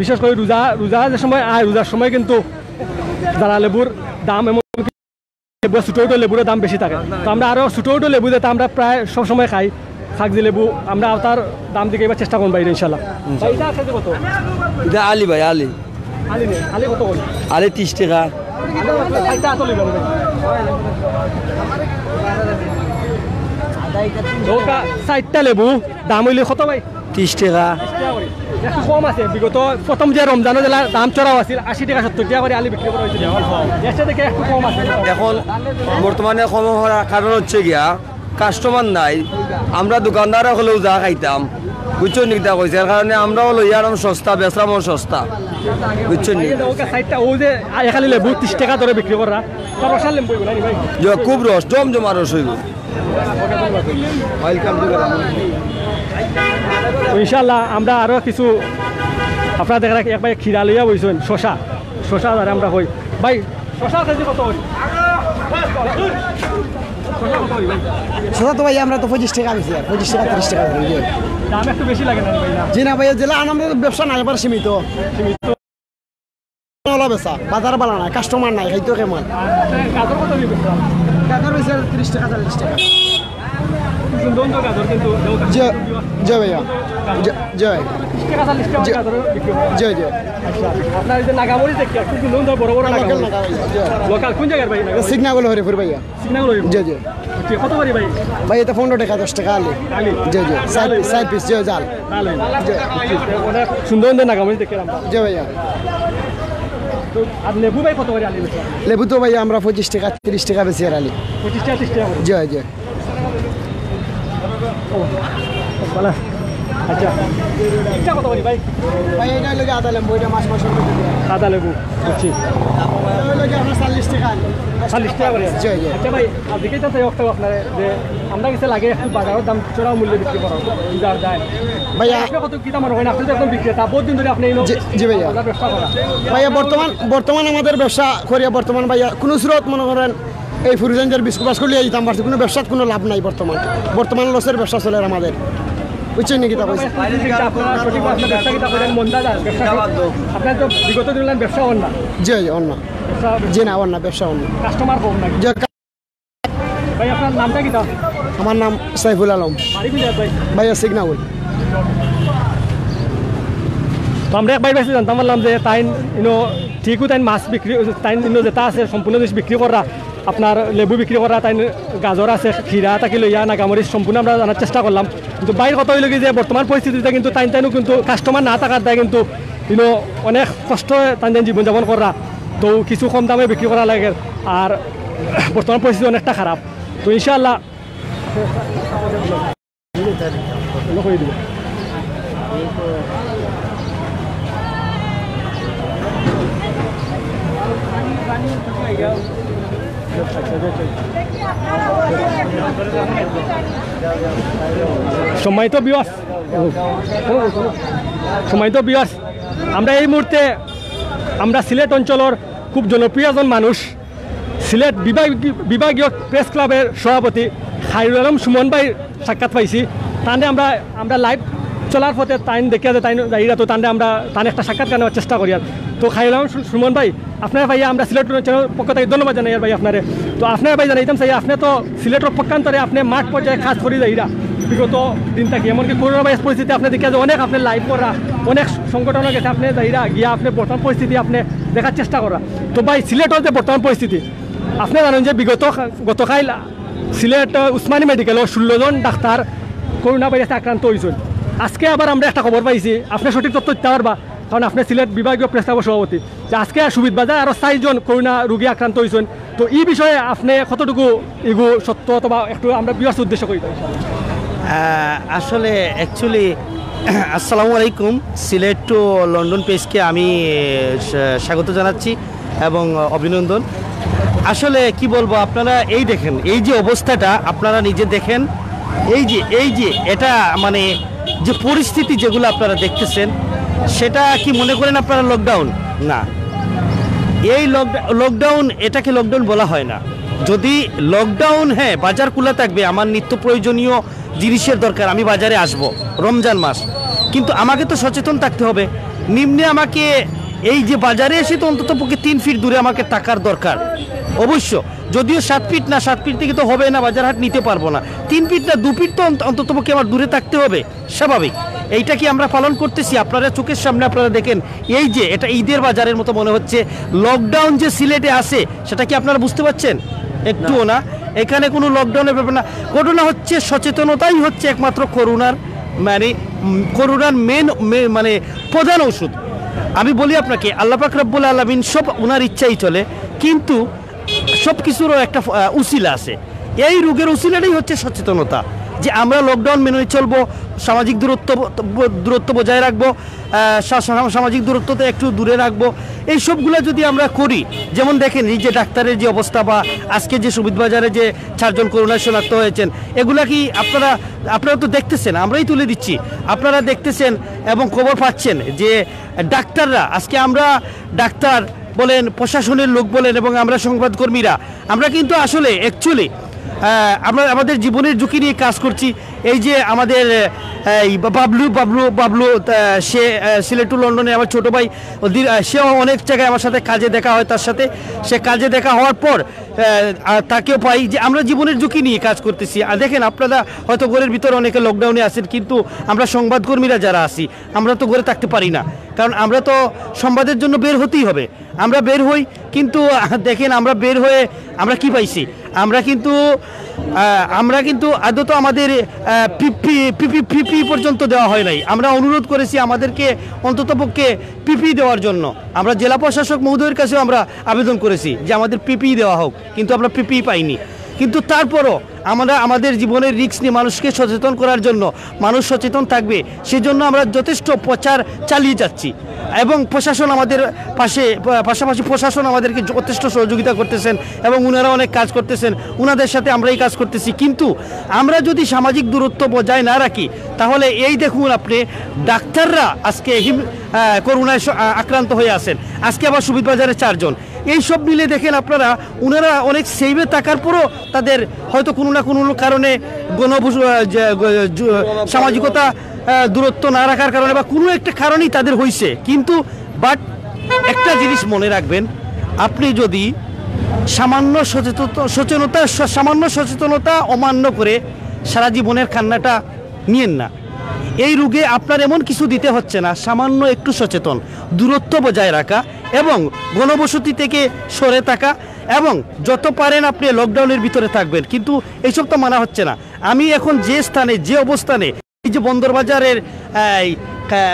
[SPEAKER 1] বিশেষ করে রোজা যে সময় রোজার সময় কিন্তু যারা লেবুর দাম এমন ছোটো ছোটো লেবুর দাম বেশি থাকে তো আমরা আরও ছোটো ছোটো লেবু যেটা আমরা প্রায় সব সময় খাই খাগজি লেবু আমরা তার দাম দিকে এবার চেষ্টা করুন বাইরে ইনশাল্লাহ কত
[SPEAKER 7] আলি ভাই আলি
[SPEAKER 1] আলি কত
[SPEAKER 7] আলি 30 টাকা
[SPEAKER 1] চারটা লেবু দাম হইলে কত ভাই
[SPEAKER 7] 30 টাকা
[SPEAKER 1] একটু কম আছে বিগত প্রথম যে রমজানের জেলা দাম চড়াও আছিল 80 টাকা 70 টাকা করে আলি বিক্রি করা হয়েছিল এসে দেখে একটু কম আছে
[SPEAKER 7] এখন বর্তমানে কম হওয়ার কারণ হচ্ছে গিয়া কাস্টমার নাই আমরা দোকানদার হলেও যা খাইতাম বুঝছো নিকটা কইছে এর কারণে আমরাও লইয়ার সস্তা বেচরামও সস্তা
[SPEAKER 14] বুঝছেন নি?
[SPEAKER 1] সাইডটা ও যে এখানে লেবু 30 টাকা ধরে বিক্রি করা তার রসাল লেবু না ভাই
[SPEAKER 14] যে খুব রস জমজমা রস হইব।
[SPEAKER 1] তো ইনশাল্লাহ আমরা আরও কিছু আপনারা দেখা রাখি একবার খিরা লইয়া বইছেন শশা দ্বারা আমরা হই ভাই শশা কেজি কত হই
[SPEAKER 15] সেটা তো ভাই আমরা তো 25 টাকা বেশি 25 টাকা 30 টাকা ধরি
[SPEAKER 1] দাম একটু বেশি লাগে না ভাই না
[SPEAKER 15] জি না ভাই জেলা আমাদের ব্যবসা নাই এবার সীমিত বেচা বাজার বালা নাই কাস্টমার নাই খাইতো কেমন
[SPEAKER 1] গাজর কত দিবে
[SPEAKER 15] গাজর বেশি 30 টাকা 40 টাকা
[SPEAKER 1] সুন্দর তো গাজর কিন্তু
[SPEAKER 15] জয় ভাইয়া জয় জয় জয়
[SPEAKER 1] আপনার এই যে নাগামরি দেখি খুব সুন্দর বড় বড় নাগামরি লোকাল কোন জায়গার ভাই
[SPEAKER 15] সিগনাল হরিপুর ভাইয়া
[SPEAKER 1] সিগনাল হরিপুর
[SPEAKER 15] জয় জয়
[SPEAKER 1] কত করে ভাই
[SPEAKER 15] ভাই এটা 15 টাকা 10 টাকা আলি জয় জয় সাইড পিস জয় জাল
[SPEAKER 1] সুন্দর সুন্দর নাগামরি দেখি আমরা
[SPEAKER 15] জয় ভাইয়া
[SPEAKER 1] তো আর লেবু ভাই কত করে আলি
[SPEAKER 15] লেবু তো ভাই আমরা 25 টাকা 30 টাকা বেশি আর আলি
[SPEAKER 1] 25 টাকা 30 টাকা
[SPEAKER 15] জয় জয়
[SPEAKER 1] ভালো আচ্ছা এটা কত করে ভাই
[SPEAKER 15] ভাই এটা লাগে আদা লেবু এটা মাছ
[SPEAKER 1] আদা লেবু বুঝছি
[SPEAKER 15] এটা লাগে আমরা 40 টাকা
[SPEAKER 1] 40 টাকা করে
[SPEAKER 15] জয় জয়
[SPEAKER 1] আচ্ছা ভাই আজকে তো তাই একটা আপনার যে আমরা কিছু লাগে একটু বাজারের দাম চড়া মূল্যে বিক্রি করা যার যায়
[SPEAKER 15] ভাইয়া
[SPEAKER 1] আপনি কত কি দাম হয় না আপনি তো একদম বিক্রেতা বহুত দিন ধরে আপনি
[SPEAKER 15] জি ভাইয়া
[SPEAKER 1] ব্যবসা করা
[SPEAKER 15] ভাইয়া বর্তমান আমাদের ব্যবসা করিয়া বর্তমান ভাইয়া কোনো স্রোত মনে করেন এই ফুরুজেঞ্জের বিস্কুট বাস করলে দিতাম পারছি কোনো ব্যবসার কোনো লাভ নাই বর্তমান লসের ব্যবসা চলে আমাদের বুঝছেন নাকি তা বলছি
[SPEAKER 1] আপনার তো বিগত দিন ব্যবসা হন না
[SPEAKER 15] জি অন্য জি না অন্য ব্যবসা অন্য
[SPEAKER 1] কাস্টমার কম না ভাই আপনার নামটা কি তা
[SPEAKER 15] আমার নাম সাইফুল আলম ভাইয়া সিগনাউল
[SPEAKER 1] তো আমরা একবার বেশি জানতাম পারলাম যে তাই ঠিকও তাই মাছ বিক্রি তাই যেটা আছে সম্পূর্ণ জিনিস বিক্রি করা আপনার লেবু বিক্রি করা তাই গাজর আছে খিরা তাকে লইয়া নাগামরিচ সম্পূর্ণ আমরা জানার চেষ্টা করলাম কিন্তু বাইরে কত হইল কি যে বর্তমান পরিস্থিতিতে কিন্তু তাইনও কিন্তু কাস্টমার না থাকার দায় কিন্তু অনেক কষ্ট তাই জীবনযাপন করা তো কিছু কম দামে বিক্রি করা লাগে আর বর্তমান পরিস্থিতি অনেকটা খারাপ তো ইনশাআল্লাহ সম্মানিত বিয়াস আমরা এই মুহূর্তে আমরা সিলেট অঞ্চলের খুব জনপ্রিয় একজন মানুষ সিলেট বিভাগীয় প্রেস ক্লাবের সভাপতি খায়রুল আলম সুমন ভাই সাক্ষাৎ পাইছি তাহলে আমরা লাইভ চলার পথে টাইম দেখিয়া যে টাইম যাইরা তো টানে আমরা টানে একটা সাক্ষাৎকার নেওয়ার চেষ্টা করি আর তো খায়রুল আলম সুমন ভাই আপনার ভাইয়া আমরা সিলেট চ্যানেল পক্ষ থেকে ধন্যবাদ জানাই ভাই আপনারে তো আপনার ভাই জানাইতাম চাই আপনি তো সিলেটের পক্ষান্তরে আপনি মাঠ পর্যায়ে কাজ করে যাইরা বিগত দিন থাকি এমনকি করোনা ভাইরাস পরিস্থিতি আপনি দেখে যে অনেক আপনি লাইভ করা অনেক সংগঠনের কাছে আপনি যাইরা গিয়া আপনি বর্তমান পরিস্থিতি আপনি দেখার চেষ্টা করা তো ভাই সিলেটের যে বর্তমান পরিস্থিতি আপনি জানেন যে গতকাল সিলেট উসমানী মেডিকেলের 16 জন ডাক্তার করোনা ভাইরাসে আক্রান্ত হয়েছেন আজকে আবার আমরা একটা খবর পাইছি আপনি সঠিক তথ্য দিতে পারবা কারণ আপনি সিলেট বিভাগীয় প্রেস ক্লাবের সভাপতি যে আজকে সুবিধ বাজার আরও 4 জন করোনা রোগী আক্রান্ত হয়েছেন তো এই বিষয়ে আপনি কতটুকু এগু সত্য অথবা একটু আমরা বিবাস উদ্দেশ্য করি
[SPEAKER 16] আসলে অ্যাকচুয়ালি আসসালামু আলাইকুম সিলেট টু লন্ডন পেজকে আমি স্বাগত জানাচ্ছি এবং অভিনন্দন আসলে কি বলবো আপনারা এই দেখেন এই যে অবস্থাটা আপনারা নিজে দেখেন এই যে এটা মানে যে পরিস্থিতি যেগুলো আপনারা দেখতেছেন সেটা কি মনে করেন আপনারা লকডাউন না এই লকডাউন এটাকে লকডাউন বলা হয় না যদি লকডাউন হ্যাঁ বাজার খোলা থাকবে আমার নিত্য প্রয়োজনীয় জিনিসের দরকার আমি বাজারে আসব রমজান মাস কিন্তু আমাকে তো সচেতন থাকতে হবে নিম্নে আমাকে এই যে বাজারে এসে তো অন্তত পক্ষে 3 ফিট দূরে আমাকে টাকার দরকার অবশ্য যদিও 7 ফিট না 7 ফিট থেকে তো হবে না বাজার হাট নিতে পারবো না 3 ফিট না 2 ফিট তো অন্তত পক্ষে আমার দূরে থাকতে হবে স্বাভাবিক এইটা কি আমরা পালন করতেছি আপনারা চোখের সামনে আপনারা দেখেন এই যে এটা ঈদের বাজারের মতো মনে হচ্ছে লকডাউন যে সিলেটে আসে সেটা কি আপনারা বুঝতে পারছেন একটুও না এখানে কোনো লকডাউনের ব্যাপার না ঘটনা হচ্ছে সচেতনতাই হচ্ছে একমাত্র করোনার মেন মানে প্রধান ওষুধ আমি বলি আপনাকে আল্লাহ পাক রব্বুল আলামিন সব ওনার ইচ্ছাই চলে কিন্তু সব কিছুরও একটা উসিলা আছে এই রোগের উসিলাটাই হচ্ছে সচেতনতা যে আমরা লকডাউন মেনে চলবো সামাজিক দূরত্ব বজায় রাখবো, সামাজিক দূরত্বতে একটু দূরে রাখবো, এই সবগুলো যদি আমরা করি, যেমন দেখেন এই যে ডাক্তারের যে অবস্থা বা আজকে যে সুবিধাবাজারে যে 4 জন করোনা শনাক্ত হয়েছেন, এগুলা কি আপনারা তো দেখতেছেন, আমরাই তুলে দিচ্ছি, আপনারা দেখতেছেন এবং খবর পাচ্ছেন যে ডাক্তাররা, আজকে আমরা ডাক্তার বলেন, প্রশাসনের লোক বলেন এবং আমরা সংবাদকর্মীরা, আমরা কিন্তু আসলে অ্যাকচুয়ালি আমরা আমাদের জীবনের ঝুঁকি নিয়ে কাজ করছি। এই যে আমাদের বাবলু সে সিলেট টু লন্ডনে আমার ছোটো ভাই, সেও অনেক জায়গায় আমার সাথে কাজে দেখা হয়, তার সাথে সে কাজে দেখা হওয়ার পর তাকেও পাই যে আমরা জীবনের ঝুঁকি নিয়ে কাজ করতেছি। আর দেখেন, আপনারা হয়তো ঘরের ভিতরে অনেকে লকডাউনে আছেন, কিন্তু আমরা সংবাদকর্মীরা যারা আছি, আমরা তো ঘরে থাকতে পারি না, কারণ আমরা তো সংবাদের জন্য বের হতেই হবে। আমরা বের হই, কিন্তু দেখেন আমরা বের হয়ে আমরা কি পাইছি, আমরা কিন্তু আদৌ তো আমাদের পিপি পর্যন্ত দেওয়া হয় নাই। আমরা অনুরোধ করেছি আমাদেরকে অন্ততপক্ষে পিপি দেওয়ার জন্য। আমরা জেলা প্রশাসক মহোদয়ের কাছেও আমরা আবেদন করেছি যে আমাদের পিপি দেওয়া হোক, কিন্তু আমরা পিপি পাইনি। কিন্তু তারপরও আমরা আমাদের জীবনের রিস্ক নিয়ে মানুষকে সচেতন করার জন্য, মানুষ সচেতন থাকবে সেজন্য আমরা যথেষ্ট প্রচার চালিয়ে যাচ্ছি এবং প্রশাসন আমাদের পাশাপাশি প্রশাসন আমাদেরকে যথেষ্ট সহযোগিতা করতেছেন এবং ওনারা অনেক কাজ করতেছেন, ওনাদের সাথে আমরাই কাজ করতেছি। কিন্তু আমরা যদি সামাজিক দূরত্ব বজায় না রাখি, তাহলে এই দেখুন আপনি, ডাক্তাররা আজকে করোনায় আক্রান্ত হয়ে আছেন, আজকে আবার সুবিধাবাজারে 4 জন। এই সব মিলে দেখেন আপনারা, ওনারা অনেক সেভে থাকার পরও তাদের হয়তো কোনো না কোনো কারণে সামাজিকতা দূরত্ব না রাখার কারণে বা কোনো একটা কারণেই তাদের হয়েছে। কিন্তু একটা জিনিস মনে রাখবেন, আপনি যদি সামান্য সচেতনতা অমান্য করে সারা জীবনের কান্নাটা নিয়েন না। এই রোগে আপনার এমন কিছু দিতে হচ্ছে না, সামান্য একটু সচেতন, দূরত্ব বজায় রাখা এবং ঘনবসতি থেকে সরে থাকা এবং যত পারেন আপনি লকডাউনের ভিতরে থাকবেন, কিন্তু এইসব তো মানা হচ্ছে না। আমি এখন যে স্থানে, যে অবস্থানে, এই যে বন্দরবাজারের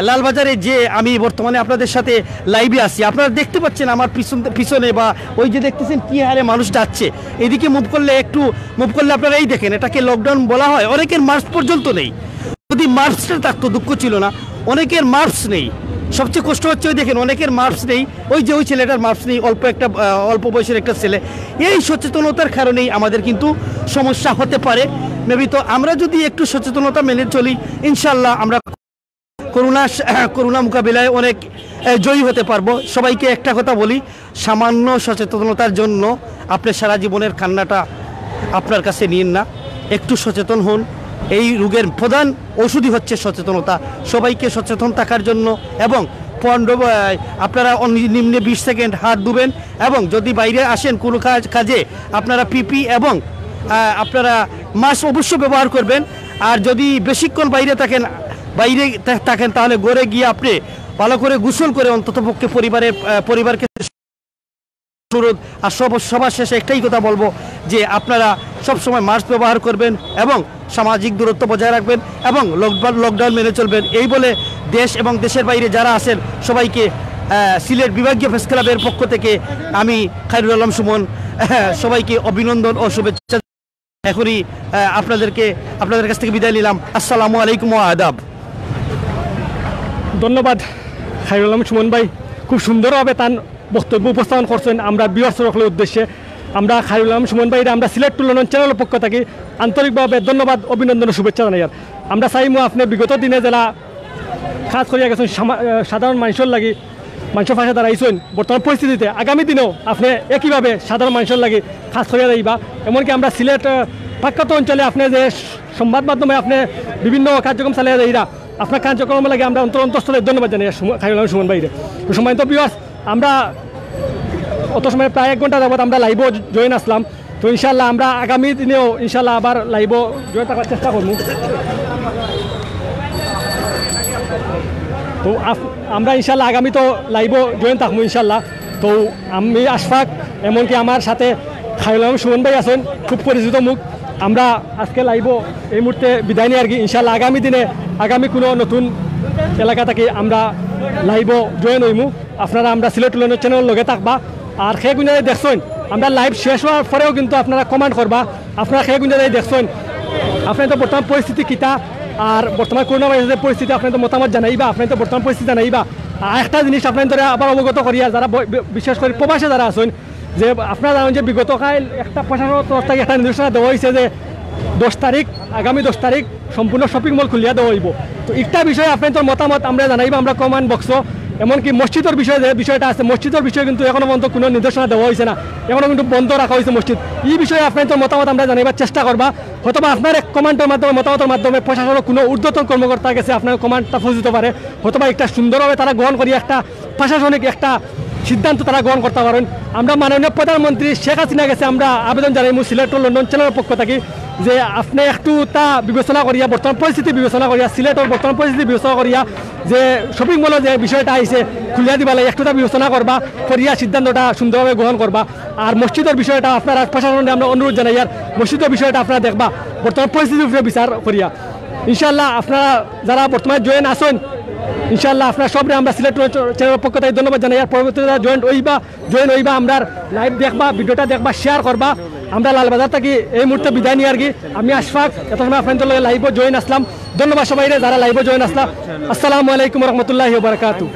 [SPEAKER 16] লালবাজারে যে আমি বর্তমানে আপনাদের সাথে লাইভে আছি, আপনারা দেখতে পাচ্ছেন আমার পিছনে বা ওই যে দেখতেছেন কি হারে মানুষ যাচ্ছে, এদিকে মুভ করলে আপনারা এই দেখেন, এটাকে লকডাউন বলা হয়। অনেকের মাস্ক পর্যন্ত নেই, যদি মাস্কটা থাকতো দুঃখ ছিল না, অনেকের মাস্ক নেই। সবচেয়ে কষ্ট হচ্ছে ওই দেখেন, অনেকের মাস্ক নেই, ওই ছেলেটার মাস্ক নেই, অল্প বয়সের একটা ছেলে। এই সচেতনতার কারণেই আমাদের কিন্তু সমস্যা হতে পারে মেবি। তো আমরা যদি একটু সচেতনতা মেনে চলি, ইনশাল্লাহ আমরা করোনা মোকাবিলায় অনেক জয়ী হতে পারবো। সবাইকে একটা কথা বলি, সামান্য সচেতনতার জন্য আপনি সারা জীবনের কান্নাটা আপনার কাছে নিন না, একটু সচেতন হন। এই রোগের প্রধান ওষুধই হচ্ছে সচেতনতা। সবাইকে সচেতন থাকার জন্য এবং আপনারা নিম্নে 20 সেকেন্ড হাত ধুবেন এবং যদি বাইরে আসেন কোনো কাজে আপনারা পিপি এবং আপনারা মাস্ক অবশ্যই ব্যবহার করবেন। আর যদি বেশিক্ষণ বাইরে থাকেন তাহলে ঘরে গিয়ে আপনি ভালো করে গোসল করে অন্ততপক্ষে পরিবারকে অনুরোধ। আর সবার শেষে একটাই কথা বলবো যে আপনারা সবসময় মাস্ক ব্যবহার করবেন এবং সামাজিক দূরত্ব বজায় রাখবেন এবং লকডাউন মেনে চলবেন। এই বলে দেশ এবং দেশের বাইরে যারা আছেন সবাইকে সিলেট বিভাগীয় প্রেস ক্লাবের পক্ষ থেকে আমি খায়রুল আলম সুমন সবাইকে অভিনন্দন ও শুভেচ্ছা। এখনই আপনাদের কাছ থেকে বিদায় নিলাম। আসসালামু আলাইকুম ওয়া আদাব।
[SPEAKER 1] ধন্যবাদ খায়রুল আলম সুমন ভাই, খুব সুন্দরভাবে তার বক্তব্য উপস্থাপন করছেন আমরা ভিউয়ার্সের উদ্দেশ্যে। আমরা খায়রুল আলম সুমন ভাই, আমরা সিলেট টু লন্ডন চ্যানেলের পক্ষ থেকে আন্তরিকভাবে ধন্যবাদ, অভিনন্দন, শুভেচ্ছা জানাই। আমরা চাইমু আপনি বিগত দিনে যারা কাজ করিয়া গেছেন সাধারণ মানুষের লাগি, মানুষের পাশে দাঁড়াইছেন, বর্তমান পরিস্থিতিতে আগামী দিনেও আপনি একইভাবে সাধারণ মানুষের লাগি কাজ করিয়া যাইবা। এমনকি আমরা সিলেট প্রখ্যাত অঞ্চলে আপনি যে সংবাদ মাধ্যমে আপনি বিভিন্ন কার্যক্রম চালিয়ে যাইরা, আপনার কার্যক্রম লাগে আমরা অন্তঃস্থলে ধন্যবাদ জানাই খায়রুল আলম সুমন ভাইরে। তো সম্মানিত ভিউয়ার্স, আমরা অত সময় প্রায় 1 ঘন্টা যাবত আমরা লাইভও জয়েন আসলাম। তো ইনশাল্লাহ আমরা আগামী দিনেও ইনশাল্লাহ আবার লাইভও জয়েন থাকার চেষ্টা করবো। তো আমরা ইনশাল্লাহ আগামী তো লাইভও জয়েন থাকবো ইনশাল্লাহ। তো আমি আশফাক, এমনকি আমার সাথে খায়রুল আলম সুমন ভাই আছেন, খুব পরিচিত মুখ। আমরা আজকে লাইভও এই মুহূর্তে বিদায় নিয়ে আর কি। ইনশাল্লাহ আগামী দিনে আগামী কোনো নতুন এলাকা থেকে আমরা লাইভও জয়েন হইমু। আপনারা আমরা সিলেট টু লন্ডন চ্যানেলের লগে থাকবা। আর সেই গুঞ্জায় দেখছেন আমরা লাইভ শেষ হওয়ার পরেও কিন্তু আপনারা কমেন্ট করবা, আপনারা সেই গুঞ্জায় দেখছেন আপনার তো বর্তমান পরিস্থিতি কিতা, আর বর্তমান করোনা ভাইরাসের পরিস্থিতি আপনার তো মতামত জানাইবা, আপনার তো বর্তমান পরিস্থিতি জানাইবা। আর একটা জিনিস আপনার ধরে আবার অবগত করিয়া যারা বিশেষ করে প্রবাসে যারা আছেন, যে আপনারা জানেন যে বিগত কাল একটা প্রশাসনের তরফ থেকে একটা নির্দেশনা দেওয়া হয়েছে যে 10 তারিখ, আগামী 10 তারিখ সম্পূর্ণ শপিং মল খুলিয়া দেওয়া হইব। তো একটা বিষয়ে আপনার মতামত আমরা জানাইবা, আমরা কমেন্ট বক্স, এমনকি মসজিদের বিষয়ে যে বিষয়টা আছে, মসজিদের বিষয়ে কিন্তু এখনো পর্যন্ত কোনো নির্দেশনা দেওয়া হয়েছে না, এখনো কিন্তু বন্ধ রাখা হয়েছে মসজিদ। এই বিষয়ে আপনার মতামত আমরা জানাইবার চেষ্টা করবা, হয়তোবা আপনার এক কমেন্টের মাধ্যমে, মতামতের মাধ্যমে প্রশাসনের কোনো ঊর্ধ্বতন কর্মকর্তার কাছে আপনার কমেন্টটা পৌঁছতে পারে, হয়তোবা একটা সুন্দরভাবে তারা গ্রহণ করি একটা প্রশাসনিক একটা সিদ্ধান্ত তারা গ্রহণ করতে পারেন। আমরা মাননীয় প্রধানমন্ত্রী শেখ হাসিনা কাছে আমরা আবেদন জানাই সিলেট লন্ডন চ্যানেলের পক্ষ থেকে, যে আপনি একটু তা বিবেচনা করিয়া, বর্তমান পরিস্থিতি বিবেচনা করিয়া, সিলেটের বর্তমান পরিস্থিতি বিবেচনা করিয়া, যে শপিং মলের যে বিষয়টা আইছে খুলিয়া দিবা লাগে, একটু তা বিবেচনা করবা করিয়া সিদ্ধান্তটা সুন্দরভাবে গ্রহণ করবা। আর মসজিদের বিষয়টা আপনারা প্রশাসনকে আমরা অনুরোধ জানাই, আর মসজিদের বিষয়টা আপনারা দেখবা বর্তমান পরিস্থিতির উপরে বিচার করিয়া। ইনশাল্লাহ আপনারা যারা বর্তমানে জয়েন আসেন, ইনশাল্লাহ আপনার সবরে আমরা সিলেট চ্যানেলের পক্ষ থেকে ধন্যবাদ জানাই। আর পরবর্তীতে জয়েন হইবা, আমরা লাইভ দেখবা, ভিডিওটা দেখবা, শেয়ার করবা। আমরা লালবাজার থেকে এই মুহূর্তে বিদায় নিয়ে আর কি, আমি আশফাক, এত সময় আপনাদের লগে লাইভে জয়েন আসলাম। ধন্যবাদ সবাই যারা লাইভে জয়েন আসলাম। আসসালামু আলাইকুম রহমতুল্লাহি ওয়া বারাকাতুহু।